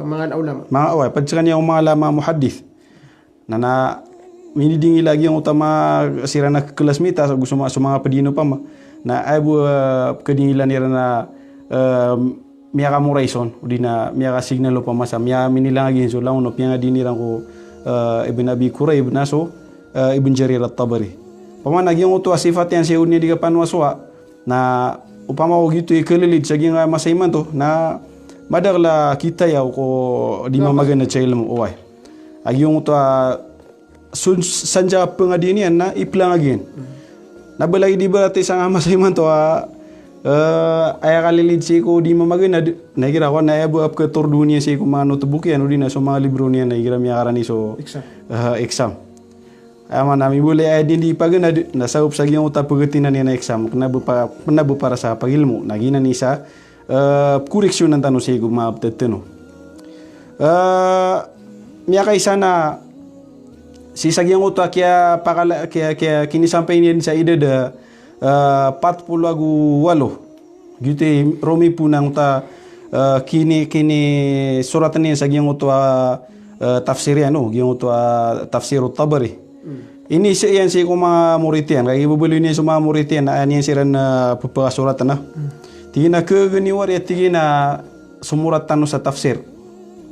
mga ulama. Mga away, pad sa kanya mga lama muhaddith na minidingi lagi ang utama sira na kelasmita sa gusto mga padino pa ma na ay bu kadingilan nila na miya ka mo raison udi na miya ka signal pa ma sa miya minilang agi so lang no piang adiniran ko Ibn Abi Quraib na so Ibn Jarir at-Tabari paman nagyang uto sifat yan siya unya di ka panwaswa na upama ko gitu ikalilid sa ginga masayman to na madagla kita yaw ko di mamagan na chaylam uway agyong uto sanja pengadinian na iplang agin nabalagi di ba ati sa masayman to aya kalilid si ko di mamagan na nagira ko na abo up ka tour dunia si ko mano to bukian udi na so mga libro niya nagira miya karani so exam Aman nami boleh ay di pagana nasa upsag yung uta pagatinan niya na exam kena para sa pagilmo nagina ni sa koreksyon ng tanong sa igong maapteteno miya kay sana si sagyang uta kaya kinisampay niya sa edad 48 gitu romi punang uta kini suratan niya sagyang uta tafsirian gyang uta tafsir at-Tabari ini siya yan siya kung mga muritian kaya ibabalo niya sa mga muritian na yan siya na pagpakasuratan na tingin na kaganiwar at tingin na sumurat tano sa tafsir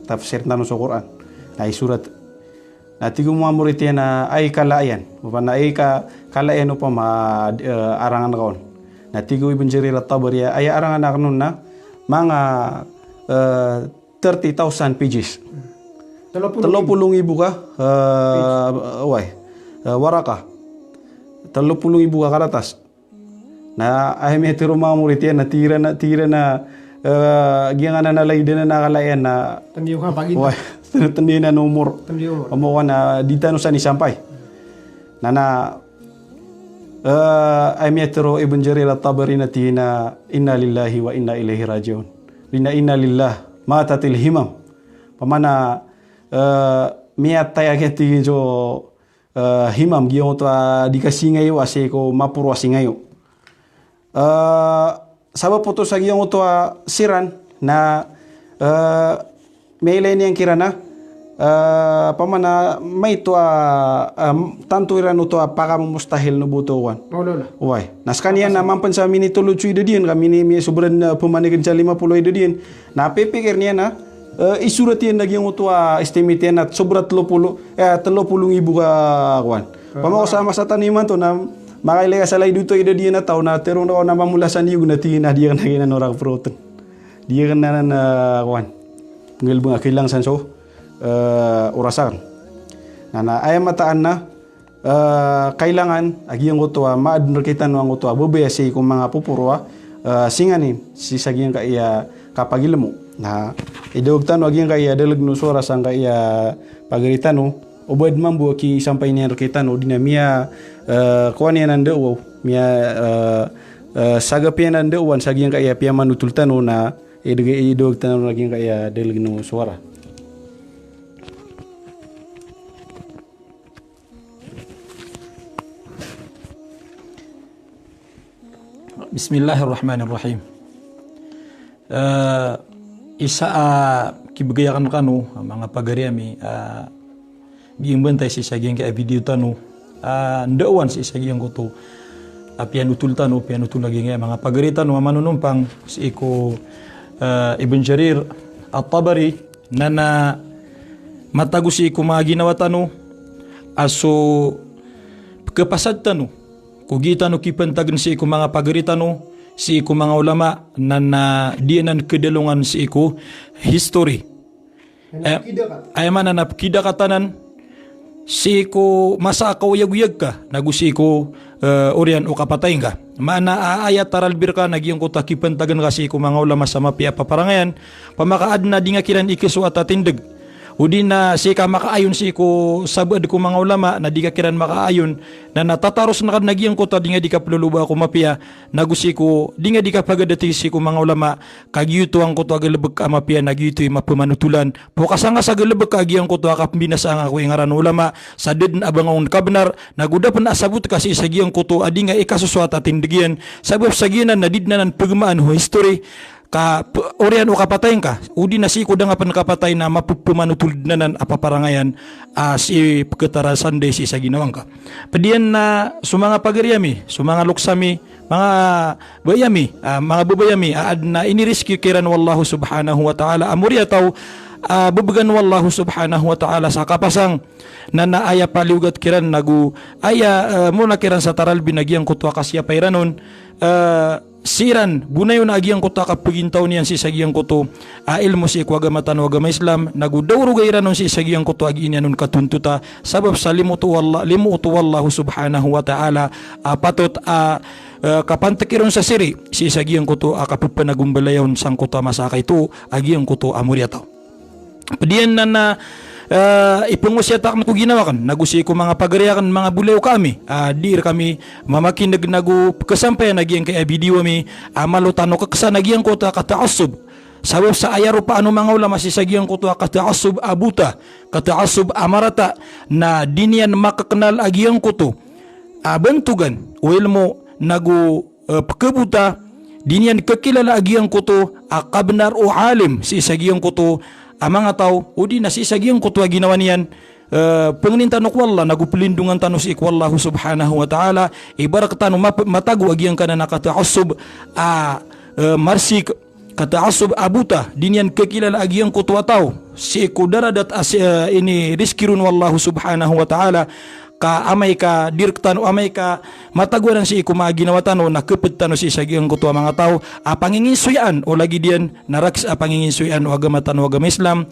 tano sa Quran ay surat na tingin mga muritian na ay kalayan na ay kalayan pa arangan kaon na tingin Ibn Jarir at-Tabari ay arangan na kanon na mga 30,000 pages 30,000 ka waraka 30,000 ka karatas na ay metro mga muritian na tira na giyangan na nalay din na nakalayan na Tandiyo ka pagin. Tandiyo na numor amo ka na dita no sa ni sampay na ay metro Ibn Jarir at-Tabari na tina inna lillahi wa inna ilaihi rajiun inna lillah matatil himam pamana miat tayaget tingin jo himam giyo to dikasih ngayo ase ko mapuro ase ngayo sabab po to sa giyo to siran na mailay niyang kirana pamana may to tanto iran to paka mustahil no butuan uway naskanian na mampan sa mini tuluchoy dedian kami ni sobran pumanigan sa 50 dedian na pipikir niya na isurat yan naging utua estimate yan at sobra 30,000 ka kwan. Pamako sama sa taniman to na makailay sa lay dito ida diyan na tao na terong na mamulasan yung natin na diyan na orang protein. Diyan na kwan. Ngil bunga kilang sanso orasan. na ay mataan na kailangan agiyan ko to maadner kita no ang to bubaya si kung mga pupurwa singanin si sagiyan ka iya kapagilmo na idog tano agiyan ka iya dalag no sora sang ka iya pagarita no ubad mambu ki sampai ni kita no dinamia kuan yan ando mia saga pian ando wan sagiyan ka iya pia manutul tano na idog tano agiyan ka iya dalag no suara. Bismillahirrahmanirrahim. Isa kibagayakan kanu mga pagariami giimbantay si saging ka video tanu ndawan si saging ko to pianutul tanu pianutul lagi nga mga pagarita no manunumpang si iko Ibn Jarir At-Tabari na matago si iko mga ginawa tanu aso kapasad tanu kugita no kipantagan si iko mga pagarita no si iko mga ulama na dianan kedalungan si iko history ay man na napkida katanan si iko masa kawayag-uyag ka nagu si iko orian o kapatay ka mana aayat taralbir ka nagyang ko takipantagan ka si iko mga ulama sa mapia paparangayan pamakaad na di nga kiran ikiso at atindag udi na si ka makaayon si ko sabad ko mga ulama na di ka kiran makaayon na natataros na nagyang ko ta di nga di ka pluluba ko mapia nagusi ko di nga di ka pagadati si ko mga ulama kagyuto ang ko to agalabag ka mapia nagyuto yung mapamanutulan pokasa nga sa galabag kagyang ko to akapbinas ang ako yung aran ulama sa ded na abangon kabnar naguda pa naasabot kasi sa giyang ko to adi nga ikasuswat atin digyan sabab sa giyanan na did na ng pagmaan ho history ka orian o kapatayin ka udi na si ko da nga pan kapatay na mapupumanutulid na nan apaparangayan si pagkatarasan de si sa ginawang ka padiyan na sumanga pagariami sumanga luksami mga bayami mga babayami aad na inirescue kiran wallahu subhanahu wa ta'ala amuri ataw bubugan wallahu subhanahu wa ta'ala sa kapasang na naaya paliugat kiran nagu aya muna kiran sa taral binagyang kutwa kasya payranon siran bunayon agyang ko ta kapagintaw niyan si sagyang ko to ilmo si kwagamatano agama Islam nagudawro gayranon si sagyang ko to aginianon katuntuta sabab sa limutu wallahu subhanahu wa ta'ala patot kapantakiron sa siri si sagyang ko to kapagpanagumbalayon sang ko ta masakay to agyang ko to amuriataw padiyan na ipungusyatak na ko ginawa kan nagusi ko mga pagariakan mga bulaw kami dir kami mamakinag nagu kasampayan nagyang kay video mi malutano kakasa nagyang ko ta kataasub sabab sa ayaro pa ano mga ulama sisagyan ko to kataasub abuta kataasub amarata na dinian makakenal agyang ko to bantugan oil mo nagu pagkabuta dinian kakilala agyang ko to kabnar o alim sisagyan ko to mga tao udi na sisagyang ko tuwa ginawa niyan panginin tanok wala nagupilindungan tanong si ikwallahu subhanahu wa ta'ala ibarak tanong matago agyang ka na nakataasub marsik kataasub abuta dinyan kakilala agyang ko tuwa tao si ikudaradat ini riskirun wallahu subhanahu wa ta'ala ka amay ka direktano amay ka matagwaran si iku maginawa tano nakepet tano si sagyang kutua mga tao panginginsuyan o lagi diyan naraks panginginsuyan o agama tano agama Islam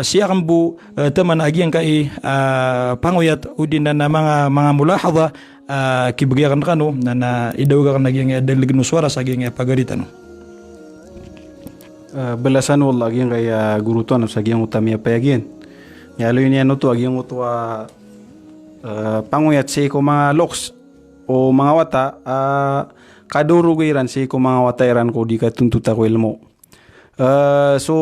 siya kambu teman agyang kai panguyat udin na mga mulahadha kibagyakan kano na idawga kan agyang dalig no suara sa agyang pagaritan belasan wala agyang kay gurutuan sa agyang utami payagyan yalo yun yan to agyang utwa panguyat si ko mga loks o mga wata kadurugiran si ko mga watairan ko di katuntuta ko ilmo so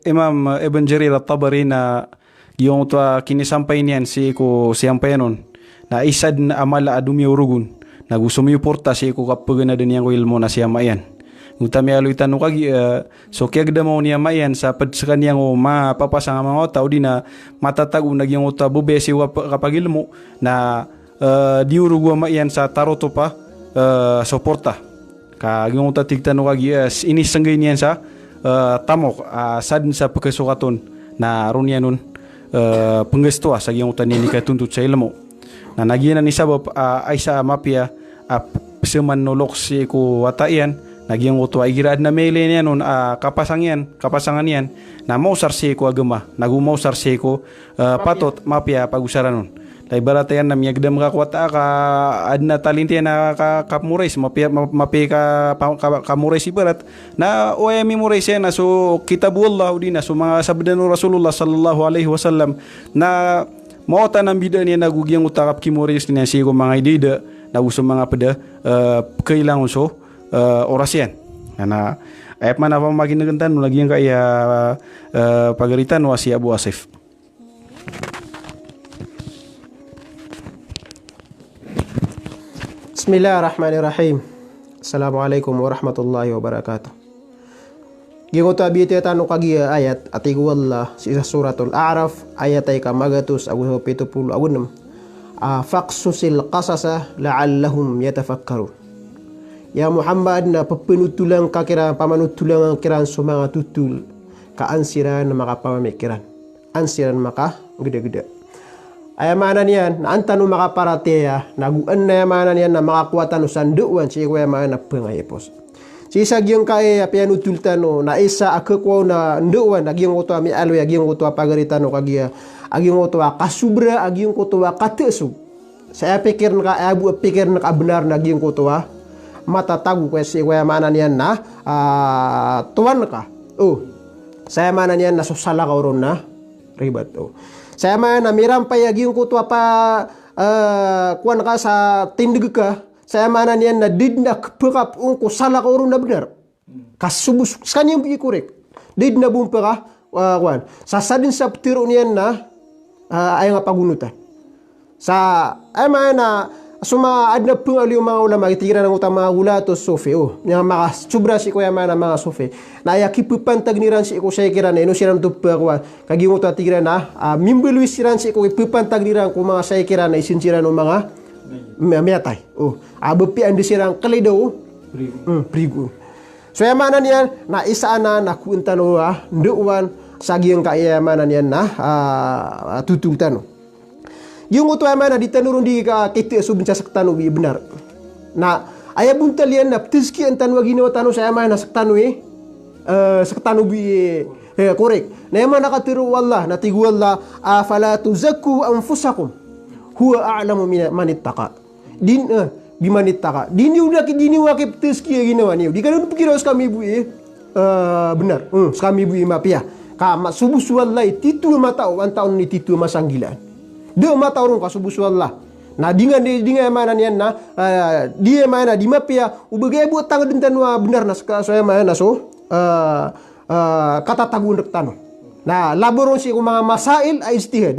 Imam Ibn Jarir At-Tabari na yung kinisampay niyan si ko siyampayanon na isad na amala adumi urugun nagusumiyuporta si ko kapag na din yung ilmo na siyamayan utami aloy tanong kagi so kaya mo niya mayan sa padsakan yang mapapasang mga tao di na matatago nagyang uta bubesi kapag ilmo na diurugwa mayan sa taroto pa suporta kagyang uta tigtanong kagi inisanggay niyan sa tamok sad sa pagkasukaton na ron yan nun penggestoa sa gyang uta niya katuntut sa ilmo na nagyan ni sabab ay sa mapia seman nolok si ko wataian Nagyang uto ay girad na mele niya nun kapasangan yan na mausar ko agama nagumausar ko patot mapya pagusaran nun. Tay baratayan na miyagdam ka kwata ka adna talintiyan na kapmurais mapi kamurais ibarat na OM murais yan na so kitabullah din na so mga sabda ng Rasulullah sallallahu alaihi wasallam na mauta ng bida niya nagugyang utakap kimurais niya sigo mga idida na gusto mga pada kailangan so orasyan na ayat man apa maging nagantan lagi yang kaya pagaritan wa si Abu Asif. Bismillahirrahmanirrahim. Assalamualaikum warahmatullahi wabarakatuh. Gingo tabite tanu kagi ayat atigu Allah sisa suratul A'raf ayat ay kamagatus agu 70 agunam. Faqsusil qasasa la'allahum yatafakkarun. Ya Muhammad na papinutulang kakira pamanutulang kiran sumanga tutul ka ansiran maka pamamikiran. Ansiran maka gede-gede. Ayamanan yan na antanu maka parateya naguan na yamanan yan na makakuatan sanduan si kuya mana pangayepos. Si sagyang kaya pianutul tano na isa akakwaw na nduan agyang uto mi alwe agyang uto pagaritano kagia agyang uto kasubra agyang uto katesu. Saya pikir na abu pikir na benar na agyang uto mata tagu kaya si kuya manan yan na tuan ka. Oh. Saya manan yan na susala ka uron na ribat. Oh. Saya mana miram pa agyang uto kuan ka sa tindig ka. Saya mana niyan na did na pekap ungko salah ka urun na benar. Kasubus kanyang ikurek. Did na bumpera wan. Sa sadin sa ptiro niyan na ay nga pagunutan. Sa ay mana suma adna pengali mga ulama kitiran ng utama ulato sofe nya maka subra si ko mana mga sofe. Na ya kipupantag niran si ko sa kiran eno siram to pagwan. Kagi mo ta tigiran na mimbelu siran si ko ipupantag niran ko mga sa kiran na isinsiran ng mga miatay. Abepi andi sirang kalido prigu. So yamanan yan na isaana na kuntano nduwan sagyang kayamanan yan na tutul tano. Yung uto yamana ditanurun di ka kiti subinsa saktano bi benar. Na aya buntal yan na ptiski antano ginawa tano sa yamana saktano saktano bi korek. Na yamana nakatiru wallah natigu wallah afala tuzakku anfusakum huwa a'lamu man ittaqa. Din bimanitaka. Dini udah dini wakip teski ginawa niyo. Di kan pikir kami ibu benar. Kami ibu mapia. Ka subuh wallahi titu mata taun ni titu masanggilan. De mata urung ka subuh wallah. Nah dengan mana nian na dia mana di mapia ubege bu tang dentan wa benar nas ka saya mana so kata tagun tano. Nah laboron si ko mga masail ay istihad.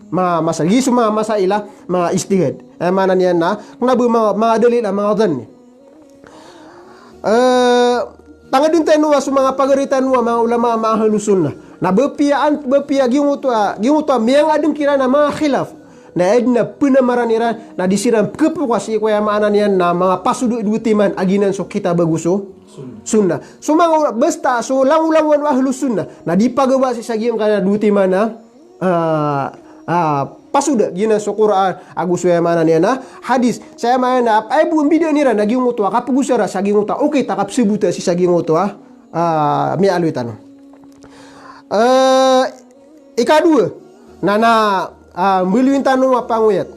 Masail semua masailah mga istihad. Mana niyan na kung nabu mga dalil mga dhan tanga din tayo sa mga pagaritan mga ulama mga halusun na bepia ginguto miyang adong kira na mga khilaf na edna pinamaranira na disiram kepukasi kaya maanan yan na mga pasudu idwitiman aginan so kita baguso sunnah so mga basta so lang-ulangan ahlus sunnah na dipagawa si sagyang kana dwitiman na pasuda gina so Quran agus saya mana niya na hadis saya mana ay buong video nira naging uto kapugusara saging uto okay takap sebuta si saging uto mi alwitan ikadua nana muluin tanu apanguyat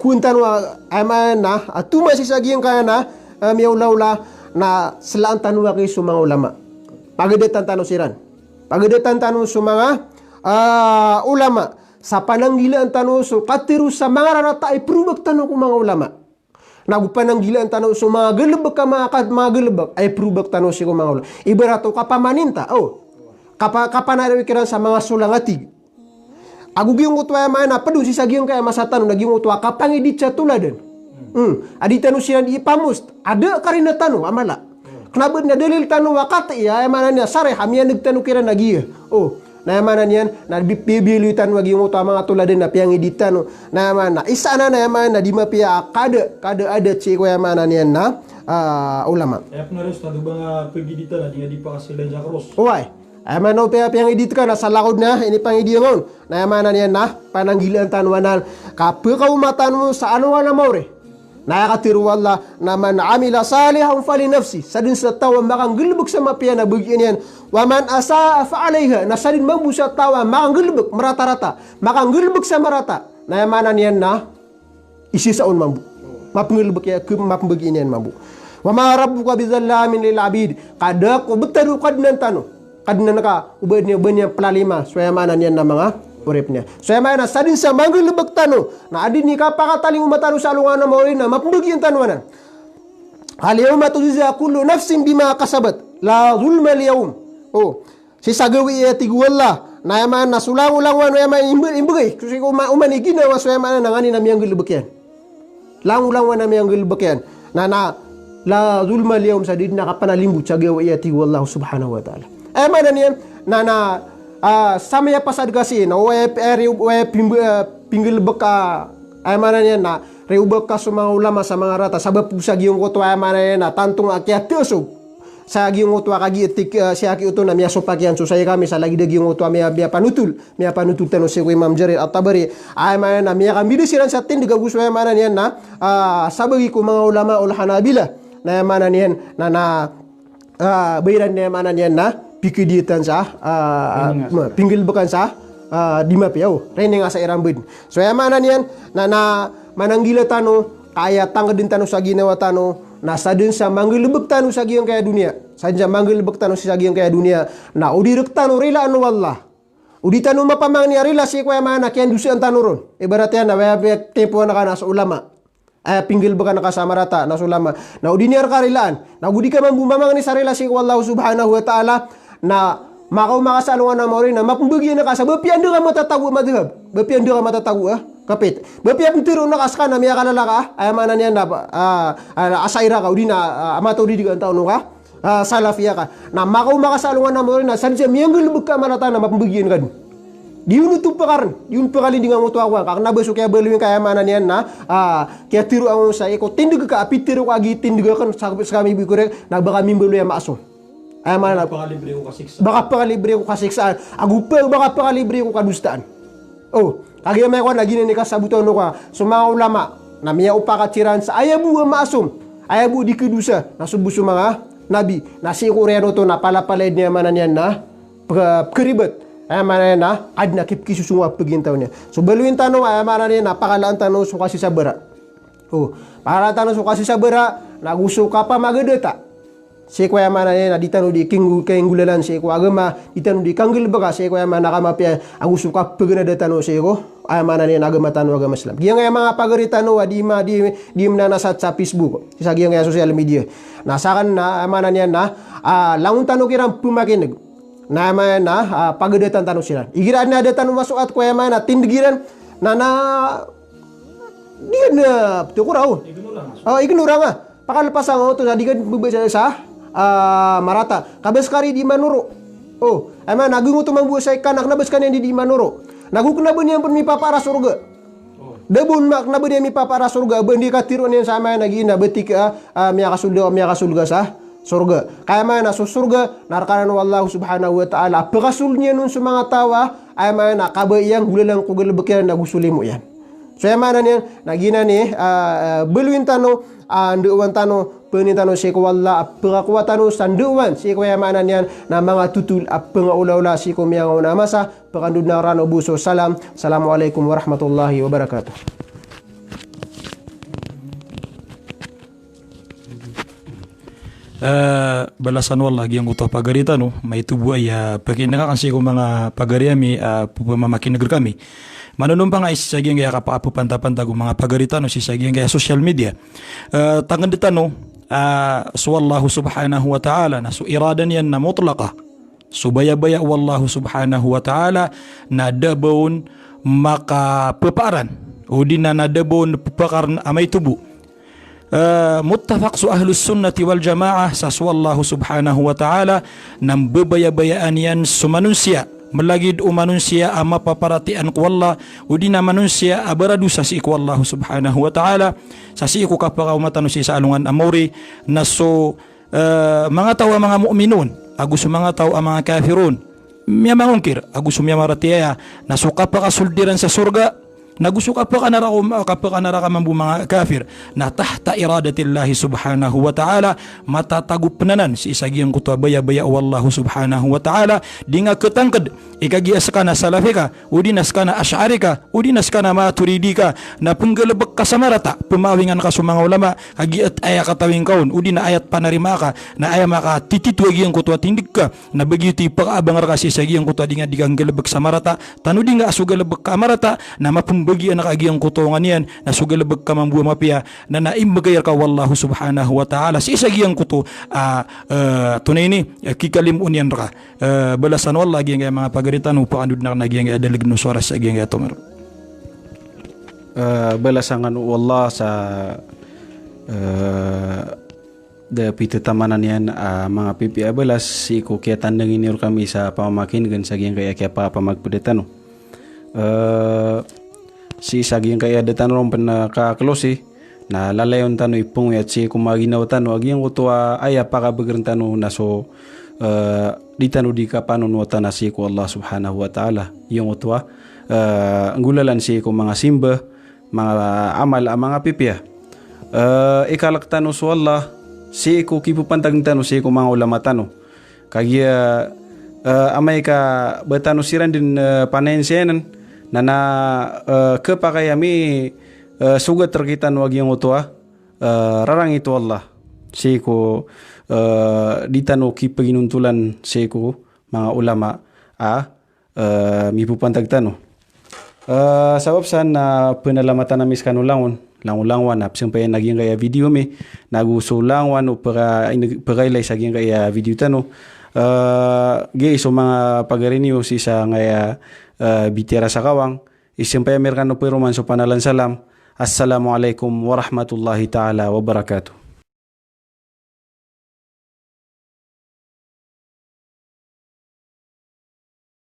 kuntan wa amana atuma si saging kana mi ulaula na selaan tanu kay sumanga ulama pagadetan tanu siran pagadetan tanu sumanga ulama sa pananggilaan tano so katiru sa mga rarata ay prubak tano ko mga ulama. Pananggilaan tano so mga gelebak ka mga gelebak ay prubak tano si ko mga ulama. Ibarato kapamaninta kapanarawikiran sa mga sulangatig. Agugiyong utwa mana pedun si sagyong kaya masatano naging utwa kapangidit sa tuladan. Adi tano siya ipamust ada karina tano amala. Kenapa na dalil tano wakati ya mana niya sare hamian nagtano kira nagiya. Na mana niyan na bibilitan wagi yung utama nga tuladen na piyang editan na mana isa na mana di mapia kada ada cik ya mana niyan na ulama. Ayap na rin tado ba pageditan na di pa kasi lenja cross. Uy, ay mana piyang edit ka na sa lakod na ini pang ediyon na mana niyan na pananggilan tanwanan kapag kaumatan mo sa ano na mo re Na yakatiru wallah na man amila salihan fali nafsi. Sadin sa tawa makang gilbuk sa mapian na bagian yan. Wa man asaa fa alaiha. Na sadin mambu sa tawa makang gilbuk merata-rata. Makang gilbuk sa marata. Na yamanan yan na isi saun mambu. Mapngilbuk ya ke mapbagian yan mambu. Wa ma rabbuka bizallamin lil abid. Kada ko betaru kadnan tanu. Kadnan ka ubadnya banya pelalima. So yamanan yan na mga uripnya. So mana sadin sa manggil lebek tanu. Na adin ni kapakatali umatanu salungan na maulina mapembagian tanuanan. Hal yauma tujza kullu nafsin bima kasabat. La zulma al-yawm. Oh, si sagawi ya tigualla. Na yaman na sulang-ulang wan yaman imbegay. Kusi uman igina wa so yaman nangani na mianggil lebekian. Lang-ulang wan na mianggil lebekian. Na la zulma al-yawm sadin na kapanalimbu sagawi ya tigualla subhanahu wa ta'ala. Mana niyan na sama ya pasad kasi na pinggil beka ay mana niya na reubeka sa mga ulama sa mga rata sabab sa giyong kutwa ay mana niya na tantung akyat tusog sa giyong kutwa kagi etik siya ki uto na miya sopakyan so saya kami sa lagi de giyong kutwa miya panutul tano si Imam Jarir at-Tabari ay mana na miya kami disiran sa tin digagus ay mana niya na sabagi ko mga ulama ul Hanabila na mana niya na bayiran niya mana niya na pikiditan sa pinggil bekan sa di mapiaw rene nga sa irambid so yamanan yan na mananggila tano kaya tangga din tano sa ginawa tano na sadun sa manggilbek tano sa giyang kaya dunia sadya manggilbek tano sa giyang kaya dunia na udirek tano rila anu wallah udi tano mapamang niya rila si kuya mana kian dusian tano ron ibaratnya na waya tempo na kana sa ulama pinggil bekan nakasama rata na ulama na udiniar karilaan na udi ka mambumamang ni sa rila si wallahu subhanahu wa ta'ala na makaw makasalungan na mauri na mapumbagian na ka sa bapian doon ka matatago madhab bapian doon ka matatago kapit bapian tiro na kasaka na miya kalala ka ay manan yan na asaira ka udi na amato di digan taon ka salafia ka na makaw makasalungan na mauri na sadya miyang gilbuk ka marata na mapumbagian ka di yun ito pakaran yun pakalin di nga mo tuwa ka na besok kaya baluin kaya manan yan na kaya tiro ang sa iko tindig ka apit tiro ka agi tindig ka sa kami bikurek na baka mimbalo yan maasong ay mana Pakalibre ko kasiksa. baka pakalibre ko kasiksaan agupel baka pakalibre ko kadustaan oh kagaya may kwan lagi ni kasabutan no ka so mga ulama na miya upakatsiran sa ayabu ang maasum ayabu di kedusa na subuso mga nabi na si Koreano to na palapalad niya manan yan na keribet ay mana na ad na kipkisusunga pagintaw niya so baluin tanong ay mana niya napakalaan tanong so kasi sabara oh para tanong so kasi sabara naguso ka pa magadeta si kuya mana na ditanu di kinggulalan si kuya agama ditanu di kanggil baga si kuya mana kamapya ang usuka pagana datanu si ko ay mana ni agama tanu agama Islam giyang nga mga pagaritanu di na nasat sa Facebook sa giyang nga social media nasakan na mana niya na langun tanu kirang pumakinig na mana pagadatan tanu sila igiran na datanu masuk at kuya mana tindigiran na dia na tukurao ignora nga pakalpasang to sa digan bubasa sa marata kabes kari di manuro oh ama nagungo to mangbuasay kanak nabes kan di manuro nagukna ben yang mi papara surga debun mak na ben mi papara surga ben di katiro ni sama nagina betik miya kasulga sa surga kaya mana so surga narkanan wallahu subhanahu wa ta'ala pagasulnya nun sa mga tawa ay mana kabayang gulalang kugal bekiran nagusulimo yan so mana niyan nagina ni beluin tano anduwan tano penitano si ko wala pagakuatano sanduwan si ko yamanan yan na mga tutul pengaulaula si ko miyang na masa pakandud na rano buso salam assalamualaikum warahmatullahi wabarakatuh balasan wallah giyang uto pagarita no may tubo ay pakinaka kasi ko mga pagariami pupamamakin negeri kami manunumpang ay sisagyan kaya kapapupanta-panta kung mga pagarita no sisagyan kaya social media tangan dita no wallahu subhanahu wa ta'ala na so iradan yan na mutlaqa subaya-baya wallahu subhanahu wa ta'ala na dabon makapaparan o di na nadabon papakaran amay tubo muttafaq su ahlus sunnati wal jamaah sa wallahu subhanahu wa ta'ala nang babaya-bayaan yan sumanunsya malagid umanunsya ama paparatian ko Allah udi na manunsya abaradusa si ko Allah subhanahu wa ta'ala sa si ko kapaka umatanusi sa alungan amori na so mga tao mga mu'minun agus mga tao ang mga kafirun miya mangungkir agus miya maratiya na so kapaka suldiran sa surga Nagusok kapag ka mambu mga kafir na tahta iradatillahi subhanahu wa ta'ala matatagupnanan si isagiang kuto baya-baya wallahu subhanahu wa ta'ala di nga ketangked ikagias ka na salafika udinas ka na asy'ari ka udinas ka na maturidi ka na penggelebek kasamarata pemawingan ka sa mga ulama kagiat aya katawing kaun udina ayat panarima ka na aya maka tititu agiang kuto tindig ka na begitu pag-abangar ka si isagiang kuto di nga digang gelebek samarata tanudi nga asugelebek kamarata na bagian na kaagiyang kutongan yan na sugalabag ka mambuha mapia na naimbagayar ka wallahu subhanahu wa ta'ala si isagiyang kuto tunay ni kikalimun yan ka balasan wallah agiyang mga pagaritan upang anod na nagiyang adalig no soras sa agiyang ito balasangan wallah sa da pitutamanan yan mga pipi abalas si ko kaya tandangin niyo kami sa pamamakin gan sa agiyang kaya pa pamagpudetano si saging kaya datan ron panakaklose na lalayon tano ipong at si kumaginaw tano agyang utua aya pakabagran tano na so di tano di ka paano nuwata na si ko Allah subhanahu wa ta'ala yung utua anggulalan si ko mga simba mga amal mga pipya ikalak tano so Allah si ko kipupantag tano si ko mga ulama tano kagya amay ka batano siran din panensenan na kepakayami sugat terkitan wag yung utua rarang itu Allah siko ditano ki paginuntulan siko mga ulama mipupantag tano sabab san na penalamatan namis kanulangon langwan na sampayan naging kaya video mi nagusulangwan o pagailay saging kaya video tano so mga pagarinyo si sa ngaya bitira sa kawang isimpay Amerikano pero man so panalan salam assalamualaikum warahmatullahi ta'ala wabarakatuh.